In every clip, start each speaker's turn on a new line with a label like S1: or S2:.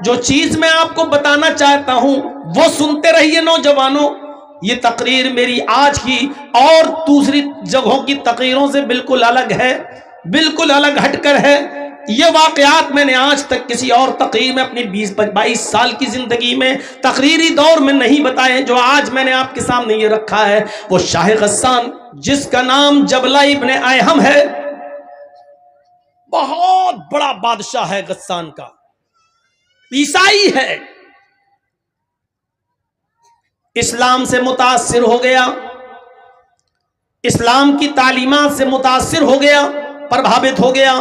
S1: جو چیز میں آپ کو بتانا چاہتا ہوں وہ سنتے رہیے نوجوانوں. یہ تقریر میری آج کی اور دوسری جگہوں کی تقریروں سے بالکل الگ ہے، بالکل الگ ہٹ کر ہے. یہ واقعات میں نے آج تک کسی اور تقریر میں اپنی 22 سال کی زندگی میں تقریری دور میں نہیں بتائے. جو آج میں نے آپ کے سامنے یہ رکھا ہے وہ شاہ غسان، جس کا نام جبلہ ابن ایہم ہے. بہت بڑا بادشاہ ہے غسان کا، عیسائی ہے، اسلام سے متاثر ہو گیا، اسلام کی تعلیمات سے متاثر ہو گیا، پربھاوت ہو گیا،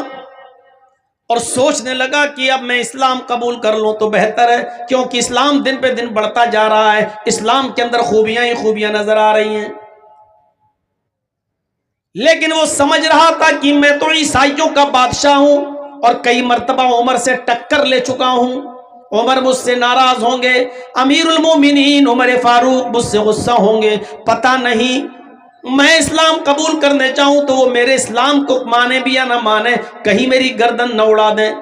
S1: اور سوچنے لگا کہ اب میں اسلام قبول کر لوں تو بہتر ہے، کیونکہ اسلام دن پہ دن بڑھتا جا رہا ہے، اسلام کے اندر خوبیاں ہی خوبیاں نظر آ رہی ہیں. لیکن وہ سمجھ رہا تھا کہ میں تو عیسائیوں کا بادشاہ ہوں اور کئی مرتبہ عمر سے ٹکر لے چکا ہوں، عمر مجھ سے ناراض ہوں گے، امیر المومنین عمر فاروق مجھ سے غصہ ہوں گے، پتہ نہیں میں اسلام قبول کرنے چاہوں تو وہ میرے اسلام کو مانے بھی یا نہ مانے، کہیں میری گردن نہ اڑا دیں.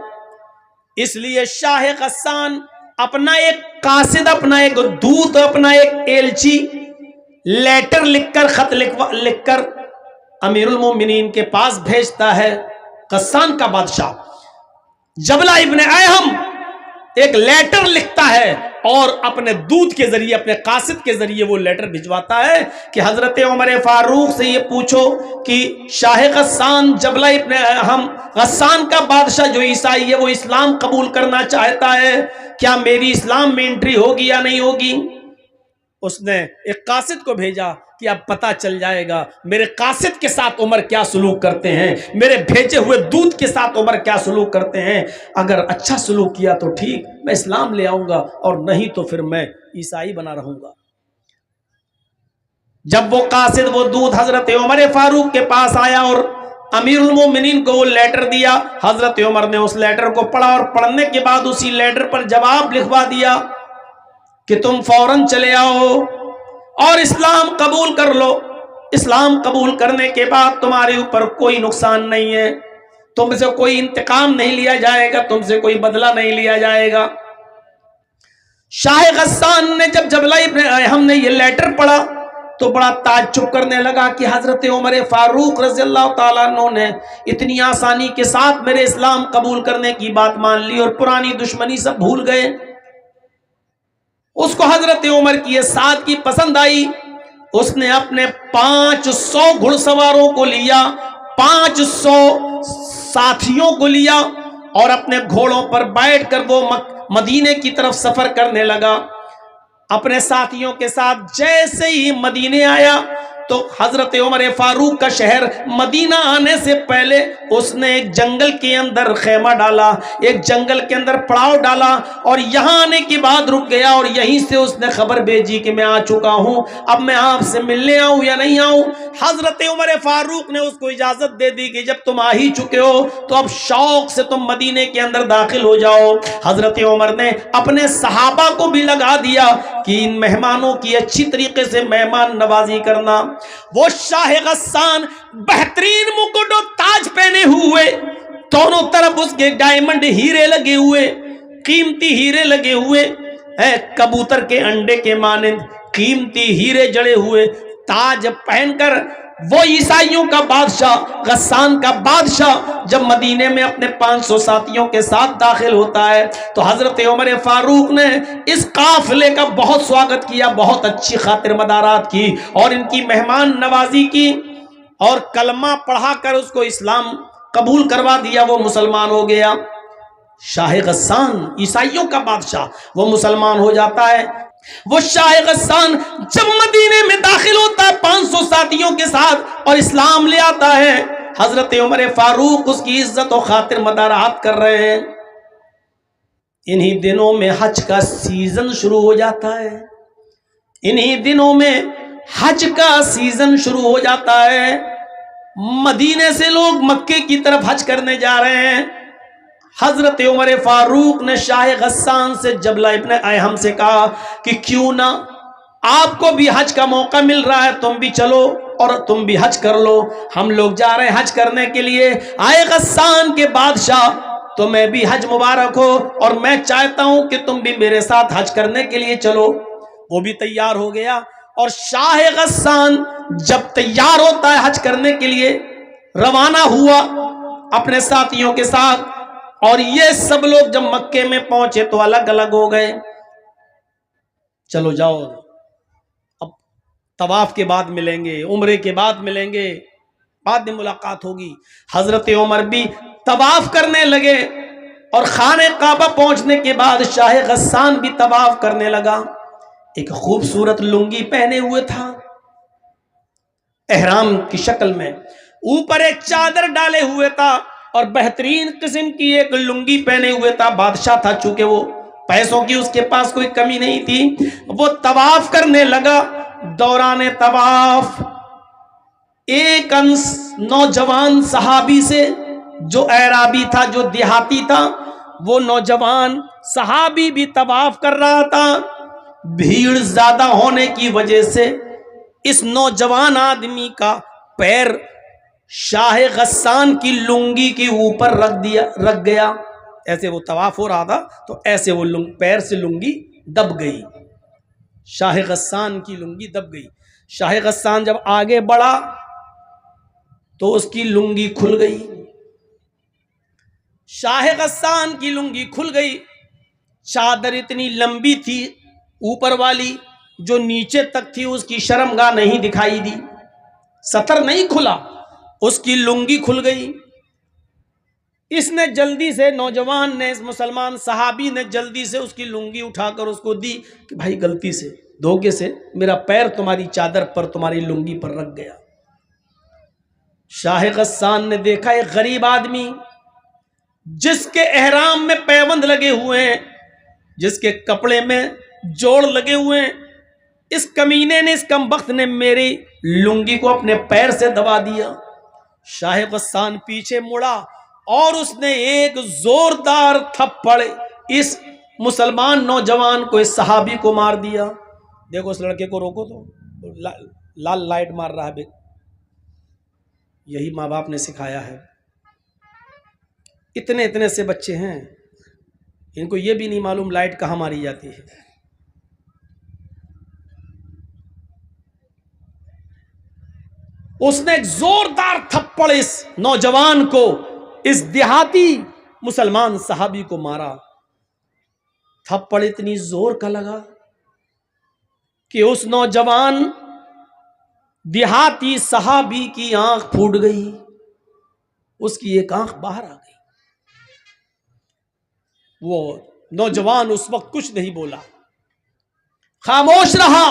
S1: اس لیے شاہ غسان اپنا ایک قاصد، اپنا ایک دودت، اپنا ایک ایلچی لیٹر لکھ کر، خط لکھ کر امیر المومنین کے پاس بھیجتا ہے. غسان کا بادشاہ جبلہ ابن ایہم ایک لیٹر لکھتا ہے اور اپنے دودت کے ذریعے، اپنے قاصد کے ذریعے وہ لیٹر بھجواتا ہے کہ حضرت عمر فاروق سے یہ پوچھو کہ شاہ غسان جبلہ ابن ایہم، غسان کا بادشاہ جو عیسائی ہے، وہ اسلام قبول کرنا چاہتا ہے، کیا میری اسلام میں انٹری ہوگی یا نہیں ہوگی؟ اس نے ایک قاصد کو بھیجا کہ اب پتہ چل جائے گا میرے قاصد کے ساتھ عمر کیا سلوک کرتے ہیں، میرے بھیجے ہوئے دودت کے ساتھ عمر کیا سلوک کرتے ہیں. اگر اچھا سلوک کیا تو ٹھیک، میں اسلام لے آؤں گا، اور نہیں تو پھر میں عیسائی بنا رہوں گا. جب وہ قاصد، وہ دودت حضرت عمر فاروق کے پاس آیا اور امیر المومنین کو وہ لیٹر دیا، حضرت عمر نے اس لیٹر کو پڑھا اور پڑھنے کے بعد اسی لیٹر پر جواب لکھوا دیا کہ تم فوراً چلے آؤ اور اسلام قبول کر لو. اسلام قبول کرنے کے بعد تمہارے اوپر کوئی نقصان نہیں ہے، تم سے کوئی انتقام نہیں لیا جائے گا، تم سے کوئی بدلہ نہیں لیا جائے گا. شاہ غسان نے جب جبلہ ابن ایہم نے یہ لیٹر پڑھا تو بڑا تعجب کرنے لگا کہ حضرت عمر فاروق رضی اللہ تعالیٰ عنہ نے اتنی آسانی کے ساتھ میرے اسلام قبول کرنے کی بات مان لی اور پرانی دشمنی سب بھول گئے. اس کو حضرت عمر کی یہ سادگی پسند آئی. اس نے اپنے 500 گھڑ سواروں کو لیا، 500 ساتھیوں کو لیا اور اپنے گھوڑوں پر بیٹھ کر وہ مدینے کی طرف سفر کرنے لگا. اپنے ساتھیوں کے ساتھ جیسے ہی مدینے آیا تو حضرت عمر فاروق کا شہر مدینہ آنے سے پہلے اس نے ایک جنگل کے اندر خیمہ ڈالا، ایک جنگل کے اندر پڑاؤ ڈالا، اور یہاں آنے کے بعد رک گیا اور یہیں سے اس نے خبر بھیجی کہ میں آ چکا ہوں، اب میں آپ سے ملنے آؤں یا نہیں آؤں. حضرت عمر فاروق نے اس کو اجازت دے دی کہ جب تم آ ہی چکے ہو تو اب شوق سے تم مدینے کے اندر داخل ہو جاؤ. حضرت عمر نے اپنے صحابہ کو بھی لگا دیا کہ ان مہمانوں کی اچھی طریقے سے مہمان نوازی کرنا. وہ شاہ غسان بہترین مکٹ و تاج پہنے ہوئے، دونوں طرف اس کے ڈائمنڈ ہیرے لگے ہوئے، قیمتی ہیرے لگے ہوئے، کبوتر کے انڈے کے مانند قیمتی ہیرے جڑے ہوئے تاج پہن کر وہ عیسائیوں کا بادشاہ، غسان کا بادشاہ جب مدینے میں اپنے 500 ساتھیوں کے ساتھ داخل ہوتا ہے تو حضرت عمر فاروق نے اس قافلے کا بہت سواگت کیا، بہت اچھی خاطر مدارات کی اور ان کی مہمان نوازی کی اور کلمہ پڑھا کر اس کو اسلام قبول کروا دیا. وہ مسلمان ہو گیا. شاہ غسان عیسائیوں کا بادشاہ وہ مسلمان ہو جاتا ہے. وہ شاہ غسان جب مدینے میں داخل ہوتا ہے 500 ساتھیوں کے ساتھ اور اسلام لے آتا ہے، حضرت عمر فاروق اس کی عزت و خاطر مدارات کر رہے ہیں. انہی دنوں میں حج کا سیزن شروع ہو جاتا ہے، انہی دنوں میں حج کا سیزن شروع ہو جاتا ہے. مدینے سے لوگ مکے کی طرف حج کرنے جا رہے ہیں. حضرت عمر فاروق نے شاہ غسان سے جبلہ ابن ایہم سے کہا کہ کیوں نہ آپ کو بھی حج کا موقع مل رہا ہے، تم بھی چلو اور تم بھی حج کر لو، ہم لوگ جا رہے ہیں حج کرنے کے لیے. آئے غسان کے بادشاہ تمہیں بھی حج مبارک ہو اور میں چاہتا ہوں کہ تم بھی میرے ساتھ حج کرنے کے لیے چلو۔ وہ بھی تیار ہو گیا، اور شاہ غسان جب تیار ہوتا ہے حج کرنے کے لیے روانہ ہوا اپنے ساتھیوں کے ساتھ، اور یہ سب لوگ جب مکے میں پہنچے تو الگ الگ ہو گئے۔ چلو جاؤ، اب طواف کے بعد ملیں گے، عمرے کے بعد ملیں گے، بعد میں ملاقات ہوگی۔ حضرت عمر بھی طواف کرنے لگے، اور خانہ کعبہ پہنچنے کے بعد شاہ غسان بھی طواف کرنے لگا۔ ایک خوبصورت لنگی پہنے ہوئے تھا احرام کی شکل میں، اوپر ایک چادر ڈالے ہوئے تھا، اور بہترین قسم کی ایک لنگی پہنے ہوئے تھا۔ بادشاہ تھا، چونکہ وہ پیسوں کی اس کے پاس کوئی کمی نہیں تھی۔ وہ طواف کرنے لگا۔ دوران طواف ایک نوجوان صحابی سے، جو اعرابی تھا، جو دیہاتی تھا، وہ نوجوان صحابی بھی طواف کر رہا تھا۔ بھیڑ زیادہ ہونے کی وجہ سے اس نوجوان آدمی کا پیر شاہ غسان کی لنگی کے اوپر رکھ گیا۔ ایسے وہ طواف ہو رہا تھا تو ایسے وہ پیر سے لنگی دب گئی، شاہ غسان کی لنگی دب گئی۔ شاہ غسان جب آگے بڑھا تو اس کی لنگی کھل گئی، شاہ غسان کی لنگی کھل گئی۔ چادر اتنی لمبی تھی اوپر والی، جو نیچے تک تھی اس کی شرمگاہ نہیں دکھائی دی، ستر نہیں کھلا، اس کی لنگی کھل گئی۔ اس نے جلدی سے، نوجوان نے، اس مسلمان صحابی نے جلدی سے اس کی لنگی اٹھا کر اس کو دی کہ بھائی غلطی سے، دھوکے سے میرا پیر تمہاری چادر پر، تمہاری لنگی پر رکھ گیا۔ شاہ غسان نے دیکھا ایک غریب آدمی جس کے احرام میں پیوند لگے ہوئے ہیں، جس کے کپڑے میں جوڑ لگے ہوئے ہیں، اس کمینے نے، اس کمبخت نے میری لنگی کو اپنے پیر سے دبا دیا۔ شاہ غسان پیچھے مڑا اور اس نے ایک زوردار تھپڑ اس مسلمان نوجوان کو، اس صحابی کو مار دیا۔ دیکھو اس لڑکے کو روکو تو لال لائٹ مار رہا ہے، یہی ماں باپ نے سکھایا ہے۔ اتنے اتنے سے بچے ہیں، ان کو یہ بھی نہیں معلوم لائٹ کہاں ماری جاتی ہے۔ اس نے ایک زوردار تھپڑ اس نوجوان کو، اس دیہاتی مسلمان صحابی کو مارا۔ تھپڑ اتنی زور کا لگا کہ اس نوجوان دیہاتی صحابی کی آنکھ پھوٹ گئی، اس کی ایک آنکھ باہر آ گئی۔ وہ نوجوان اس وقت کچھ نہیں بولا، خاموش رہا،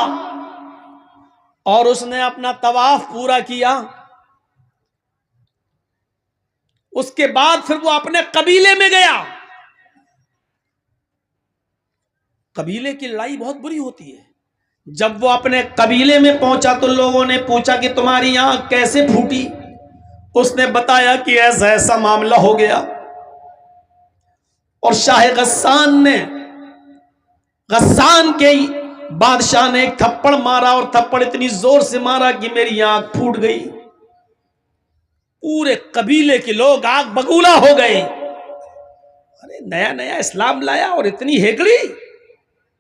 S1: اور اس نے اپنا طواف پورا کیا۔ اس کے بعد پھر وہ اپنے قبیلے میں گیا۔ قبیلے کی لڑائی بہت بری ہوتی ہے۔ جب وہ اپنے قبیلے میں پہنچا تو لوگوں نے پوچھا کہ تمہاری آنکھ کیسے پھوٹی؟ اس نے بتایا کہ ایسا ایسا معاملہ ہو گیا، اور شاہ غسان نے، غسان کے بادشاہ نے ایک تھپڑ مارا، اور تھپڑ اتنی زور سے مارا کہ میری آنکھ پھوٹ گئی۔ پورے قبیلے کے لوگ آگ بگولا ہو گئے۔ ارے نیا نیا اسلام لایا اور اتنی ہیکڑی،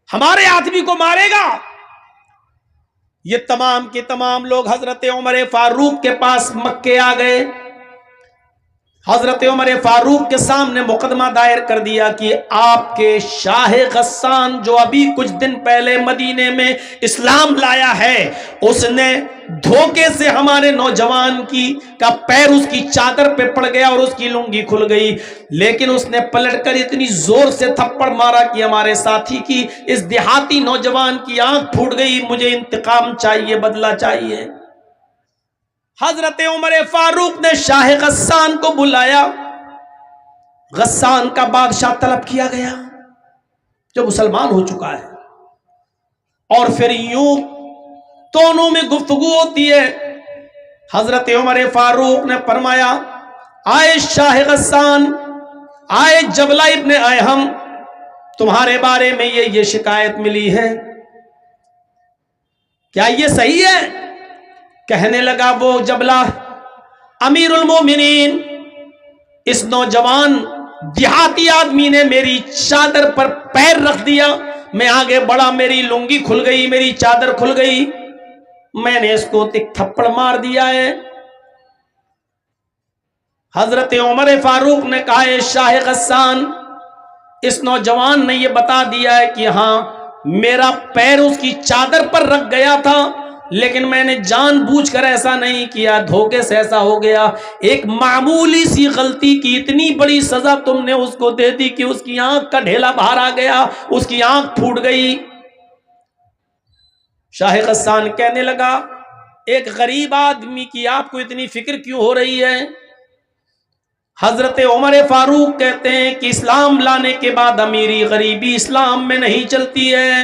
S1: ہمارے آدمی کو مارے گا؟ یہ تمام کے تمام لوگ حضرت عمر فاروق کے پاس مکے آ گئے۔ حضرت عمر فاروق کے سامنے مقدمہ دائر کر دیا کہ آپ کے شاہ غسان جو ابھی کچھ دن پہلے مدینے میں اسلام لایا ہے، اس نے دھوکے سے ہمارے نوجوان کا پیر اس کی چادر پہ پڑ گیا اور اس کی لنگی کھل گئی، لیکن اس نے پلٹ کر اتنی زور سے تھپڑ مارا کہ ہمارے ساتھی کی، اس دیہاتی نوجوان کی آنکھ پھوٹ گئی۔ مجھے انتقام چاہیے، بدلہ چاہیے۔ حضرت عمر فاروق نے شاہ غسان کو بلایا۔ غسان کا بادشاہ طلب کیا گیا جو مسلمان ہو چکا ہے، اور پھر یوں دونوں میں گفتگو ہوتی ہے۔ حضرت عمر فاروق نے فرمایا، آئے شاہ غسان، آئے جبلہ ابن ایہم، تمہارے بارے میں یہ شکایت ملی ہے، کیا یہ صحیح ہے؟ کہنے لگا وہ جبلہ، امیر المومنین، اس نوجوان دیہاتی آدمی نے میری چادر پر پیر رکھ دیا، میں آگے بڑھا، میری لنگی کھل گئی، میری چادر کھل گئی، میں نے اس کو ایک تھپڑ مار دیا ہے۔ حضرت عمر فاروق نے کہا ہے شاہ غسان، اس نوجوان نے یہ بتا دیا ہے کہ ہاں میرا پیر اس کی چادر پر رکھ گیا تھا، لیکن میں نے جان بوجھ کر ایسا نہیں کیا، دھوکے سے ایسا ہو گیا۔ ایک معمولی سی غلطی کی اتنی بڑی سزا تم نے اس کو دے دی کہ اس کی آنکھ کا ڈھیلا باہر آ گیا، اس کی آنکھ پھوٹ گئی۔ شاہ غسان کہنے لگا ایک غریب آدمی کی آپ کو اتنی فکر کیوں ہو رہی ہے؟ حضرت عمر فاروق کہتے ہیں کہ اسلام لانے کے بعد امیری غریبی اسلام میں نہیں چلتی ہے۔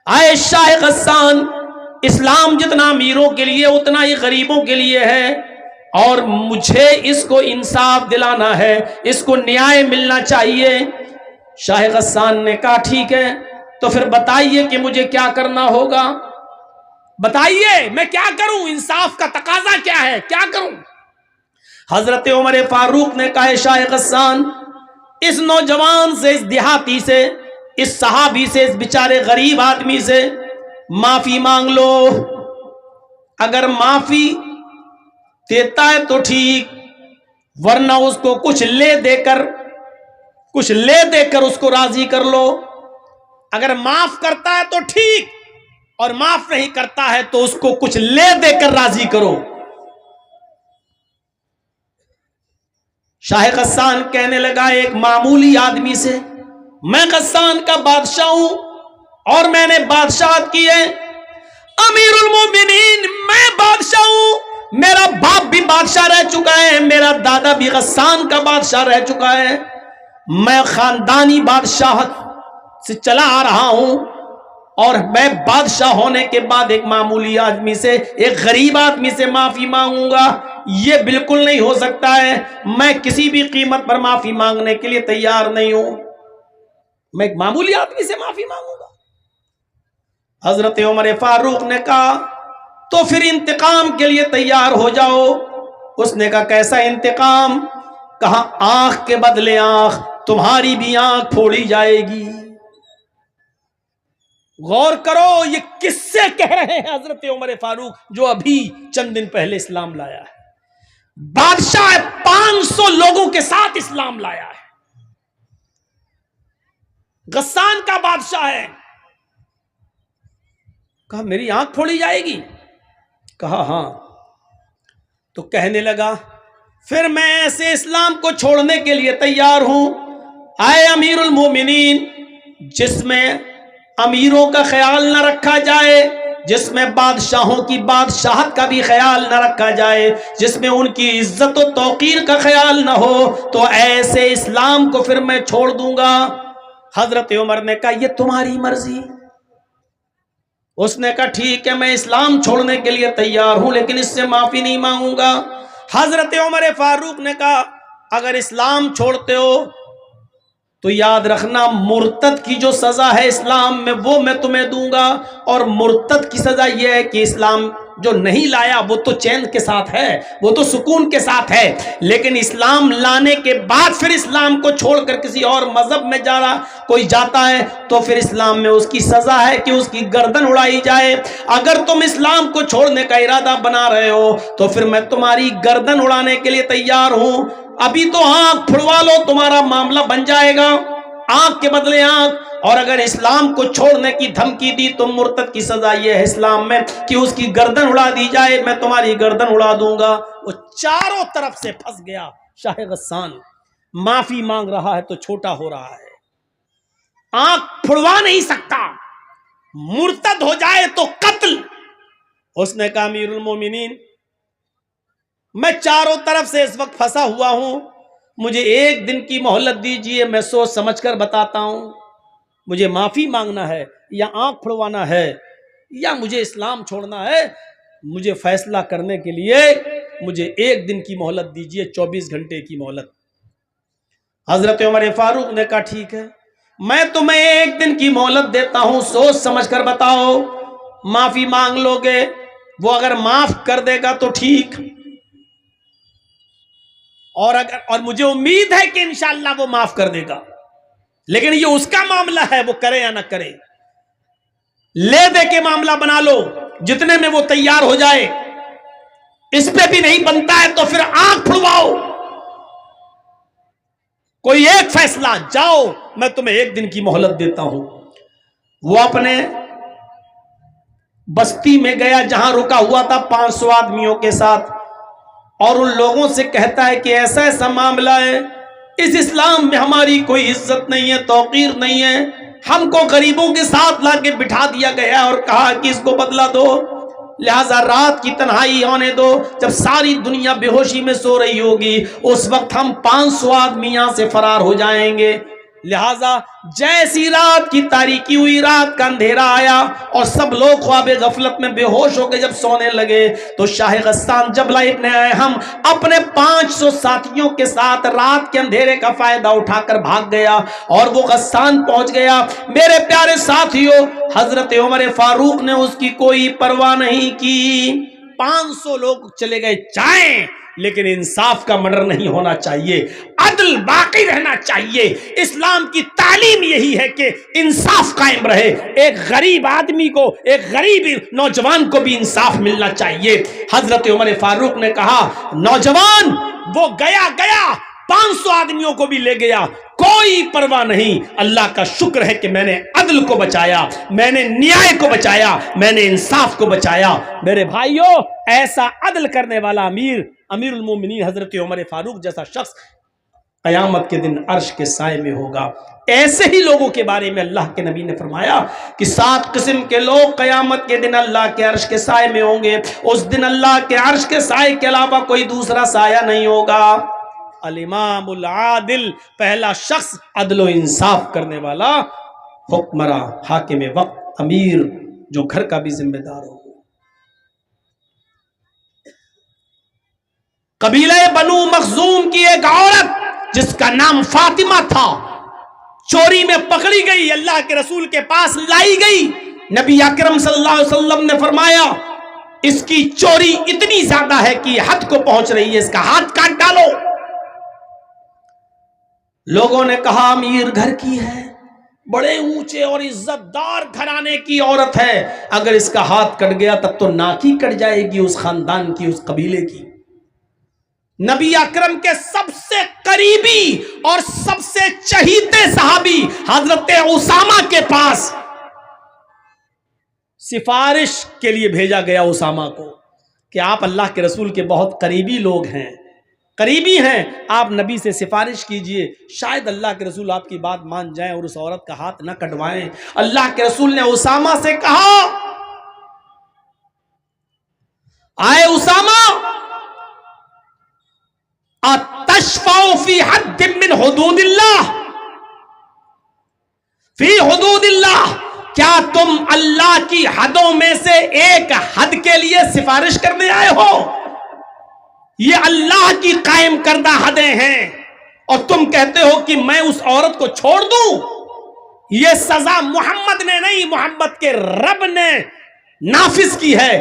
S1: آئے شاہ غسان، اسلام جتنا امیروں کے لیے اتنا ہی غریبوں کے لیے ہے، اور مجھے اس کو انصاف دلانا ہے، اس کو نیائے ملنا چاہیے۔ شاہ غسان نے کہا ٹھیک ہے، تو پھر بتائیے کہ مجھے کیا کرنا ہوگا، بتائیے میں کیا کروں، انصاف کا تقاضا کیا ہے، کیا کروں؟ حضرت عمر فاروق نے کہا شاہ غسان، اس نوجوان سے، اس دیہاتی سے، اس صحابی سے، اس بیچارے غریب آدمی سے معافی مانگ لو۔ اگر معافی دیتا ہے تو ٹھیک، ورنہ اس کو کچھ لے دے کر اس کو راضی کر لو۔ اگر معاف کرتا ہے تو ٹھیک، اور معاف نہیں کرتا ہے تو اس کو کچھ لے دے کر راضی کرو۔ شاہ غسان کہنے لگا ایک معمولی آدمی سے، میں غسان کا بادشاہ ہوں اور میں نے بادشاہت کی ہے، امیر المومنین میں بادشاہ ہوں، میرا باپ بھی بادشاہ رہ چکا ہے، میرا دادا بھی غسان کا بادشاہ رہ چکا ہے، میں خاندانی بادشاہت سے چلا آ رہا ہوں، اور میں بادشاہ ہونے کے بعد ایک معمولی آدمی سے، ایک غریب آدمی سے معافی مانگوں گا؟ یہ بالکل نہیں ہو سکتا ہے، میں کسی بھی قیمت پر معافی مانگنے کے لیے تیار نہیں ہوں، میں ایک معمولی آدمی سے معافی مانگوں گا۔ حضرت عمر فاروق نے کہا تو پھر انتقام کے لیے تیار ہو جاؤ۔ اس نے کہا کیسا انتقام؟ کہا آنکھ کے بدلے آنکھ، تمہاری بھی آنکھ پھوڑی جائے گی۔ غور کرو یہ کس سے کہہ رہے ہیں حضرت عمر فاروق، جو ابھی چند دن پہلے اسلام لایا ہے، بادشاہ 500 لوگوں کے ساتھ اسلام لایا ہے، غسان کا بادشاہ ہے۔ کہا میری آنکھ پھوڑی جائے گی؟ کہا ہاں۔ تو کہنے لگا پھر میں ایسے اسلام کو چھوڑنے کے لیے تیار ہوں، آئے امیر المومنین، جس میں امیروں کا خیال نہ رکھا جائے، جس میں بادشاہوں کی بادشاہت کا بھی خیال نہ رکھا جائے، جس میں ان کی عزت و توقیر کا خیال نہ ہو، تو ایسے اسلام کو پھر میں چھوڑ دوں گا۔ حضرت عمر نے کہا یہ تمہاری مرضی۔ اس نے کہا ٹھیک ہے، میں اسلام چھوڑنے کے لیے تیار ہوں، لیکن اس سے معافی نہیں مانگوں گا۔ حضرت عمر فاروق نے کہا اگر اسلام چھوڑتے ہو تو یاد رکھنا مرتد کی جو سزا ہے اسلام میں وہ میں تمہیں دوں گا، اور مرتد کی سزا یہ ہے کہ اسلام جو نہیں لایا وہ تو چین کے ساتھ ہے، وہ تو سکون کے ساتھ ہے، لیکن اسلام لانے کے بعد پھر اسلام کو چھوڑ کر کسی اور مذہب میں کوئی جاتا ہے تو پھر اسلام میں اس کی سزا ہے کہ اس کی گردن اڑائی جائے۔ اگر تم اسلام کو چھوڑنے کا ارادہ بنا رہے ہو تو پھر میں تمہاری گردن اڑانے کے لیے تیار ہوں، ابھی تو آنکھ پھڑوا لو، تمہارا معاملہ بن جائے گا، آنکھ کے بدلے آنکھ۔ اور اگر اسلام کو چھوڑنے کی دھمکی دی تو مرتد کی سزا یہ ہے اسلام میں کہ اس کی گردن اڑا دی جائے، میں تمہاری گردن اڑا دوں گا۔ وہ چاروں طرف سے پھنس گیا شاہ غسان، معافی مانگ رہا ہے تو چھوٹا ہو رہا ہے، آنکھ پھڑوا نہیں سکتا، مرتد ہو جائے تو قتل۔ اس نے کہا امیر المومنین میں چاروں طرف سے اس وقت پھنسا ہوا ہوں، مجھے ایک دن کی مہلت دیجئے، میں سوچ سمجھ کر بتاتا ہوں، مجھے معافی مانگنا ہے یا آنکھ پھڑوانا ہے یا مجھے اسلام چھوڑنا ہے، مجھے فیصلہ کرنے کے لیے مجھے ایک دن کی مہلت دیجئے، 24 گھنٹے کی مہلت۔ حضرت عمر فاروق نے کہا ٹھیک ہے، میں تمہیں ایک دن کی مہلت دیتا ہوں، سوچ سمجھ کر بتاؤ، معافی مانگ لو گے، وہ اگر معاف کر دے گا تو ٹھیک، اور مجھے امید ہے کہ انشاءاللہ وہ معاف کر دے گا، لیکن یہ اس کا معاملہ ہے، وہ کرے یا نہ کرے۔ لے دے کے معاملہ بنا لو، جتنے میں وہ تیار ہو جائے۔ اس پہ بھی نہیں بنتا ہے تو پھر آنکھ پھڑواؤ، کوئی ایک فیصلہ، جاؤ میں تمہیں 1 دن کی مہلت دیتا ہوں۔ وہ اپنے بستی میں گیا جہاں رکا ہوا تھا 500 آدمیوں کے ساتھ، اور ان لوگوں سے کہتا ہے کہ ایسا ایسا معاملہ ہے، اس اسلام میں ہماری کوئی عزت نہیں ہے، توقیر نہیں ہے، ہم کو غریبوں کے ساتھ لا کے بٹھا دیا گیا اور کہا کہ اس کو بدلہ دو، لہذا رات کی تنہائی ہونے دو، جب ساری دنیا بے ہوشی میں سو رہی ہوگی اس وقت ہم 500 آدمی یہاں سے فرار ہو جائیں گے۔ لہذا جیسی رات کی تاریکی ہوئی، رات کا اندھیرا آیا اور سب لوگ خواب غفلت میں بے ہوش ہو کے جب سونے لگے تو شاہ غسان جبلہ ابن احم اپنے 500 ساتھیوں کے ساتھ رات کے اندھیرے کا فائدہ اٹھا کر بھاگ گیا، اور وہ غسان پہنچ گیا۔ میرے پیارے ساتھیوں، حضرت عمر فاروق نے اس کی کوئی پرواہ نہیں کی۔ 500 لوگ چلے گئے جائیں، لیکن انصاف کا مرڈر نہیں ہونا چاہیے، عدل باقی رہنا چاہیے۔ اسلام کی تعلیم یہی ہے کہ انصاف قائم رہے، ایک غریب آدمی کو، ایک غریب نوجوان کو بھی انصاف ملنا چاہیے۔ حضرت عمر فاروق نے کہا نوجوان وہ گیا 500 آدمیوں کو بھی لے گیا، کوئی پرواہ نہیں، اللہ کا شکر ہے کہ میں نے عدل کو بچایا، میں نے نیائے کو بچایا، میں نے انصاف کو بچایا۔ میرے بھائیوں، ایسا عدل کرنے والا امیر المومنین حضرت عمر فاروق جیسا شخص قیامت کے دن عرش کے سائے میں ہوگا۔ ایسے ہی لوگوں کے بارے میں اللہ کے نبی نے فرمایا کہ 7 قسم کے لوگ قیامت کے دن اللہ کے عرش کے سائے میں ہوں گے، اس دن اللہ کے عرش کے سائے کے علاوہ کوئی دوسرا سایہ نہیں ہوگا۔ الامام العادل، پہلا شخص عدل و انصاف کرنے والا، حکمراں، حاکم وقت، امیر جو گھر کا بھی ذمہ دار ہو۔ قبیلہ بنو مخزوم کی ایک عورت جس کا نام فاطمہ تھا، چوری میں پکڑی گئی، اللہ کے رسول کے پاس لائی گئی۔ نبی اکرم صلی اللہ علیہ وسلم نے فرمایا اس کی چوری اتنی زیادہ ہے کہ حد کو پہنچ رہی ہے، اس کا ہاتھ کاٹ ڈالو۔ لوگوں نے کہا امیر گھر کی ہے، بڑے اونچے اور عزت دار گھرانے کی عورت ہے، اگر اس کا ہاتھ کٹ گیا تب تو ناک ہی کٹ جائے گی اس خاندان کی، اس قبیلے کی۔ نبی اکرم کے سب سے قریبی اور سب سے چہیتے صحابی حضرت اسامہ کے پاس سفارش کے لیے بھیجا گیا اسامہ کو کہ آپ اللہ کے رسول کے بہت قریبی لوگ ہیں، قریبی ہیں، آپ نبی سے سفارش کیجئے، شاید اللہ کے رسول آپ کی بات مان جائیں اور اس عورت کا ہاتھ نہ کٹوائیں۔ اللہ کے رسول نے اسامہ سے کہا آئے اسامہ، اتشفع فی حد من حدود اللہ، فی حدود اللہ، کیا تم اللہ کی حدوں میں سے ایک حد کے لیے سفارش کرنے آئے ہو؟ یہ اللہ کی قائم کردہ حدیں ہیں اور تم کہتے ہو کہ میں اس عورت کو چھوڑ دوں؟ یہ سزا محمد نے نہیں، محمد کے رب نے نافذ کی ہے۔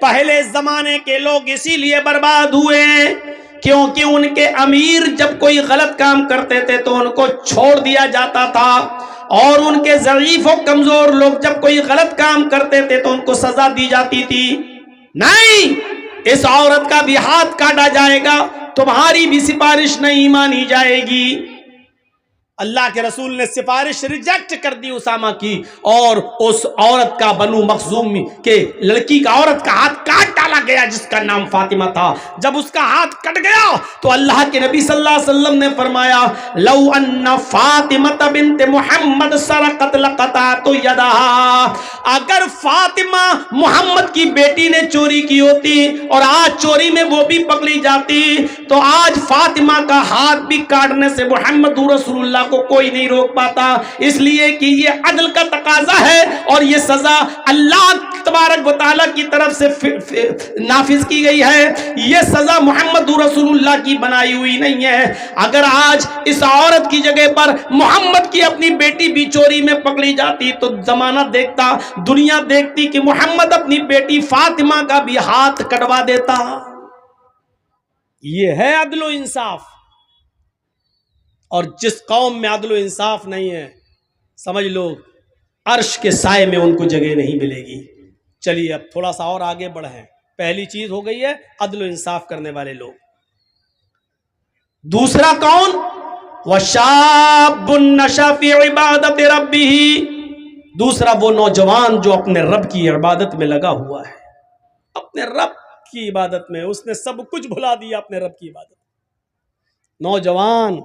S1: پہلے زمانے کے لوگ اسی لیے برباد ہوئے کیونکہ ان کے امیر جب کوئی غلط کام کرتے تھے تو ان کو چھوڑ دیا جاتا تھا، اور ان کے ضعیف و کمزور لوگ جب کوئی غلط کام کرتے تھے تو ان کو سزا دی جاتی تھی۔ نہیں، اس عورت کا بھی ہاتھ کاٹا جائے گا، تمہاری بھی سفارش نہیں مانی جائے گی۔ اللہ کے رسول نے سفارش ریجیکٹ کر دی اسامہ کی، اور اس عورت کا، بنو مخزوم کے لڑکی کا، عورت کا ہاتھ کاٹ ڈالا گیا جس کا نام فاطمہ تھا۔ جب اس کا ہاتھ کٹ گیا تو اللہ کے نبی صلی اللہ علیہ وسلم نے فرمایا لو ان فاطمہ بنت محمد سرقت لقطعت یدہا، اگر فاطمہ محمد کی بیٹی نے چوری کی ہوتی اور آج چوری میں وہ بھی پکڑی جاتی تو آج فاطمہ کا ہاتھ بھی کاٹنے سے محمد رسول اللہ کو کوئی نہیں روک پاتا، اس لیے کہ یہ عدل کا تقاضا ہے اور یہ سزا اللہ تبارک و تعالیٰ کی طرف سے نافذ کی گئی ہے، یہ سزا محمد رسول اللہ کی بنائی ہوئی نہیں ہے۔ اگر آج اس عورت کی جگہ پر محمد کی اپنی بیٹی بھی چوری میں پکڑی جاتی تو زمانہ دیکھتا، دنیا دیکھتی کہ محمد اپنی بیٹی فاطمہ کا بھی ہاتھ کٹوا دیتا۔ یہ ہے عدل و انصاف۔ اور جس قوم میں عدل و انصاف نہیں ہے سمجھ لو عرش کے سائے میں ان کو جگہ نہیں ملے گی۔ چلیے اب تھوڑا سا اور آگے بڑھیں۔ پہلی چیز ہو گئی ہے عدل و انصاف کرنے والے لوگ۔ دوسرا کون؟ وَشَابٌ نَشَأَ فِي عِبَادَةِ رَبِّهِ، دوسرا وہ نوجوان جو اپنے رب کی عبادت میں لگا ہوا ہے، اپنے رب کی عبادت میں، اس نے سب کچھ بھلا دیا اپنے رب کی عبادت۔ نوجوان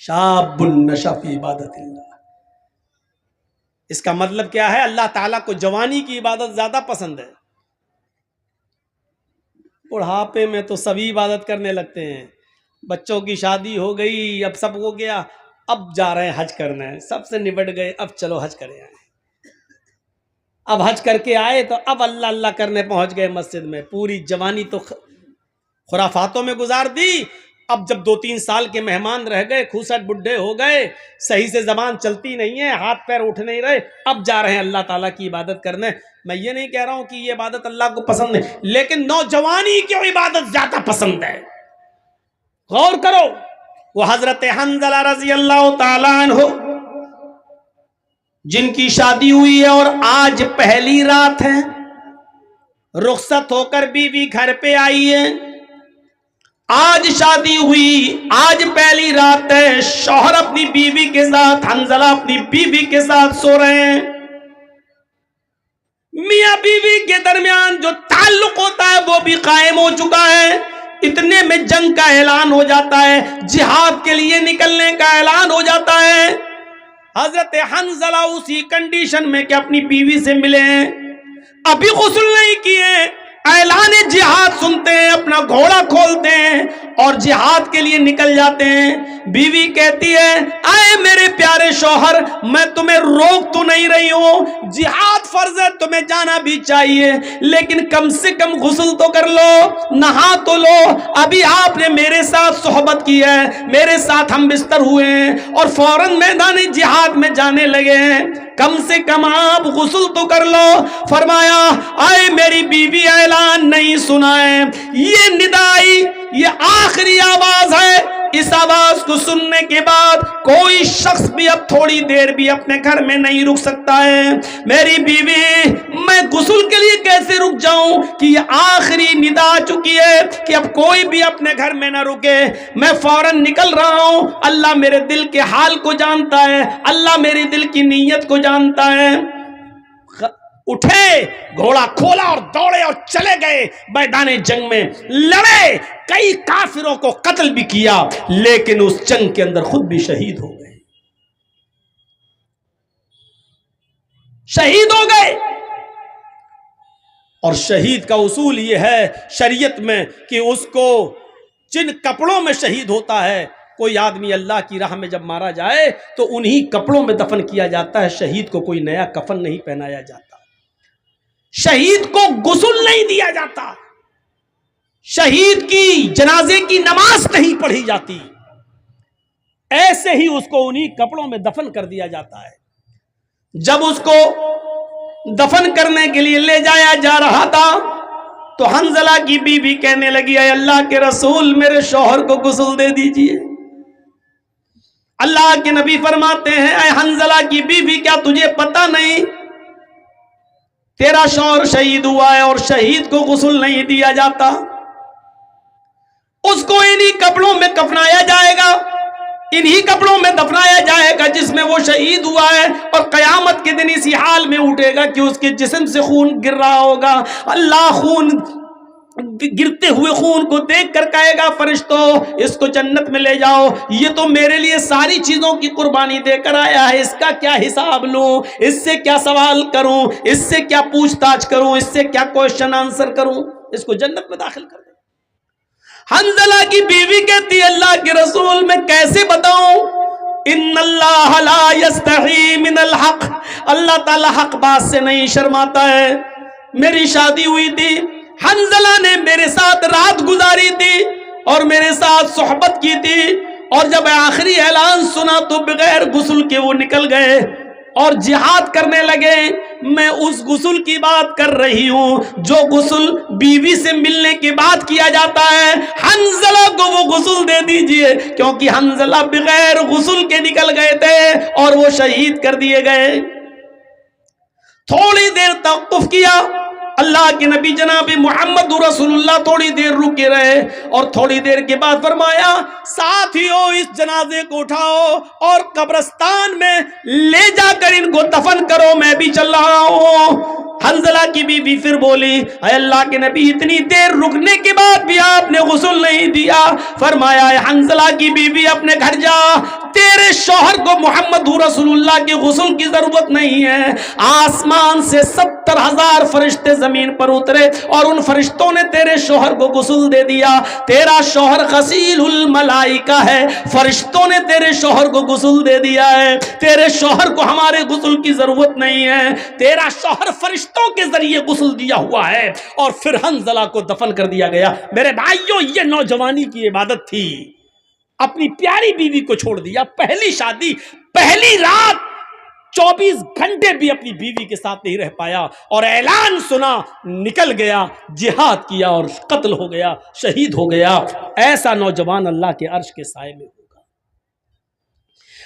S1: شاب نشأ فی عبادت اللہ، اس کا مطلب کیا ہے؟ اللہ تعالیٰ کو جوانی کی عبادت زیادہ پسند ہے۔ بڑھاپے میں تو سبھی عبادت کرنے لگتے ہیں، بچوں کی شادی ہو گئی، اب سب ہو گیا، اب جا رہے ہیں حج کرنا ہے، سب سے نبٹ گئے، اب چلو حج کرے آئے۔ اب حج کر کے آئے تو اب اللہ اللہ کرنے پہنچ گئے مسجد میں، پوری جوانی تو خرافاتوں میں گزار دی۔ اب جب 2-3 سال کے مہمان رہ گئے، کھوسٹ بڈھے ہو گئے، صحیح سے زبان چلتی نہیں ہے، ہاتھ پیر اٹھ نہیں رہے، اب جا رہے ہیں اللہ تعالیٰ کی عبادت کرنے۔ میں یہ نہیں کہہ رہا ہوں کہ یہ عبادت اللہ کو پسند ہے، لیکن نوجوانی کی عبادت زیادہ پسند ہے۔ غور کرو، وہ حضرت حنظلہ رضی اللہ تعالیٰ عنہ جن کی شادی ہوئی ہے اور آج پہلی رات ہے، رخصت ہو کر بیوی گھر پہ آئی ہے، آج شادی ہوئی، آج پہلی رات ہے، شوہر اپنی بیوی کے ساتھ، حنظلہ اپنی بیوی کے ساتھ سو رہے ہیں۔ میاں بیوی کے درمیان جو تعلق ہوتا ہے وہ بھی قائم ہو چکا ہے۔ اتنے میں جنگ کا اعلان ہو جاتا ہے، جہاد کے لیے نکلنے کا اعلان ہو جاتا ہے۔ حضرت حنظلہ اسی کنڈیشن میں کہ اپنی بیوی سے ملے ہیں، ابھی غسل نہیں کیے، اعلان جہاد سنتے ہیں، اپنا گھوڑا کھولتے ہیں اور جہاد کے لیے نکل جاتے ہیں۔ بیوی کہتی ہے، اے میرے پیارے شوہر، میں تمہیں روک تو نہیں رہی ہوں، جہاد فرض ہے، تمہیں جانا بھی چاہیے، لیکن کم سے کم غسل تو کر لو، نہا تو لو۔ ابھی آپ نے میرے ساتھ صحبت کی ہے، میرے ساتھ ہم بستر ہوئے ہیں اور فوراً میدان جہاد میں جانے لگے ہیں، کم سے کم آپ غسل تو کر لو۔ فرمایا، اے میری بیوی، اعلان نہیں سنا ہے، یہ ندائی، یہ آخری آواز ہے، اس آواز کو سننے کے بعد کوئی شخص بھی اب تھوڑی دیر بھی اپنے گھر میں نہیں رک سکتا ہے۔ میری بیوی، میں غسل کے لیے کیسے رک جاؤں کہ یہ آخری ندا آ چکی ہے کہ اب کوئی بھی اپنے گھر میں نہ رکے، میں فوراً نکل رہا ہوں۔ اللہ میرے دل کے حال کو جانتا ہے، اللہ میرے دل کی نیت کو جانتا ہے۔ اٹھے، گھوڑا کھولا اور دوڑے اور چلے گئے میدان جنگ میں، لڑے، کئی کافروں کو قتل بھی کیا، لیکن اس جنگ کے اندر خود بھی شہید ہو گئے، شہید ہو گئے۔ اور شہید کا اصول یہ ہے شریعت میں کہ اس کو جن کپڑوں میں شہید ہوتا ہے، کوئی آدمی اللہ کی راہ میں جب مارا جائے تو انہی کپڑوں میں دفن کیا جاتا ہے، شہید کو کوئی نیا کفن نہیں پہنایا جاتا، شہید کو غسل نہیں دیا جاتا، شہید کی جنازے کی نماز نہیں پڑھی جاتی، ایسے ہی اس کو انہی کپڑوں میں دفن کر دیا جاتا ہے۔ جب اس کو دفن کرنے کے لیے لے جایا جا رہا تھا تو حنظلہ کی بیوی کہنے لگی، اے اللہ کے رسول، میرے شوہر کو غسل دے دیجئے۔ اللہ کے نبی فرماتے ہیں، اے حنظلہ کی بیوی، کیا تجھے پتہ نہیں تیرا شوہر شہید ہوا ہے اور شہید کو غسل نہیں دیا جاتا، اس کو انہی کپڑوں میں کفنایا جائے گا، انہی کپڑوں میں دفنایا جائے گا جس میں وہ شہید ہوا ہے، اور قیامت کے دن اسی حال میں اٹھے گا کہ اس کے جسم سے خون گر رہا ہوگا۔ اللہ خون گرتے ہوئے خون کو دیکھ کر کہے گا، فرشتوں اس کو جنت میں لے جاؤ، یہ تو میرے لیے ساری چیزوں کی قربانی دے کر آیا ہے، اس کا کیا حساب لوں، اس سے کیا سوال کروں، اس سے کیا پوچھ تاچھ کروں، اس سے کیا کوشچن آنسر کروں، اس کو جنت میں داخل کر دیں۔ حنظلہ کی بیوی کہتی ہے، اللہ کے رسول، میں کیسے بتاؤں، ان اللہ لا یستحی من الحق، اللہ تعالی حق بات سے نہیں شرماتا ہے۔ میری شادی ہوئی تھی، حنظلہ نے میرے ساتھ رات گزاری تھی اور میرے ساتھ صحبت کی تھی، اور جب آخری اعلان سنا تو بغیر غسل کے وہ نکل گئے اور جہاد کرنے لگے. میں اس غسل کی بات کر رہی ہوں جو غسل بیوی سے ملنے کے بعد کیا جاتا ہے. حنظلہ کو وہ غسل دے دیجئے, کیونکہ حنظلہ بغیر غسل کے نکل گئے تھے اور وہ شہید کر دیے گئے. تھوڑی دیر توقف کیا, اللہ کے نبی جناب محمد رسول اللہ تھوڑی دیر رکے رہے اور تھوڑی دیر کے بعد فرمایا ساتھیو اس جنازے کو اٹھاؤ اور قبرستان میں لے جا کر ان کو دفن کرو, میں بھی چل رہا ہوں. حنظلہ کی بی بی پھر بولی اے اللہ کے نبی اتنی دیر رکنے کے بعد بھی آپ نے غسل نہیں دیا. فرمایا اے حنظلہ کی بی بی اپنے گھر جا, تیرے شوہر کو محمد رسول اللہ کے غسل کی ضرورت نہیں ہے. آسمان سے 70,000 فرشتے زمین پر اترے اور ان فرشتوں نے تیرے شوہر کو غسل دے دیا. تیرا شوہر غسیل الملائکہ ہے, فرشتوں نے تیرے شوہر کو غسل دے دیا ہے. تیرے شوہر کو ہمارے غسل کی ضرورت نہیں ہے, تیرا شوہر فرشتوں کے ذریعے غسل دیا ہوا ہے. اور پھر حنظلہ کو دفن کر دیا گیا. میرے بھائیوں یہ نوجوانی کی عبادت تھی. اپنی پیاری بیوی کو چھوڑ دیا, پہلی شادی, پہلی رات, 24 گھنٹے بھی اپنی بیوی کے ساتھ نہیں رہ پایا اور اعلان سنا, نکل گیا, جہاد کیا اور قتل ہو گیا, شہید ہو گیا. ایسا نوجوان اللہ کے عرش کے سائے میں ہوگا.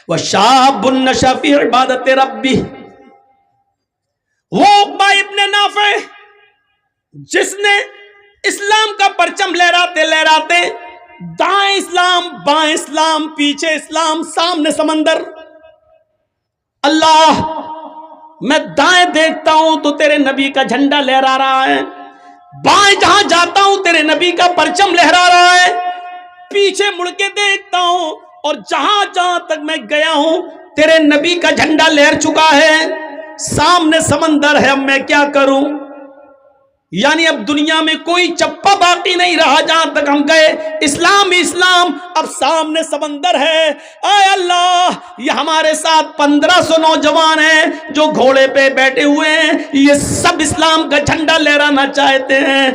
S1: وَشَابٌ نَشَأَ فِي عِبَادَةِ رَبِّهِ, وہ عقبہ ابن نافع جس نے اسلام کا پرچم لہراتے لہراتے دائیں اسلام بائیں اسلام پیچھے اسلام سامنے سمندر, اللہ میں دائیں دیکھتا ہوں تو تیرے نبی کا جھنڈا لہرا رہا ہے, بائیں جہاں جاتا ہوں تیرے نبی کا پرچم لہرا رہا ہے, پیچھے مڑ کے دیکھتا ہوں اور جہاں جہاں تک میں گیا ہوں تیرے نبی کا جھنڈا لہر چکا ہے, سامنے سمندر ہے, اب میں کیا کروں. یعنی اب دنیا میں کوئی چپا باقی نہیں رہا جہاں تک ہم گئے, اسلام اسلام, اب سامنے سمندر ہے. اے اللہ یہ ہمارے ساتھ 1500 نوجوان ہیں جو گھوڑے پہ بیٹھے ہوئے ہیں, یہ سب اسلام کا جھنڈا لہرانا چاہتے ہیں.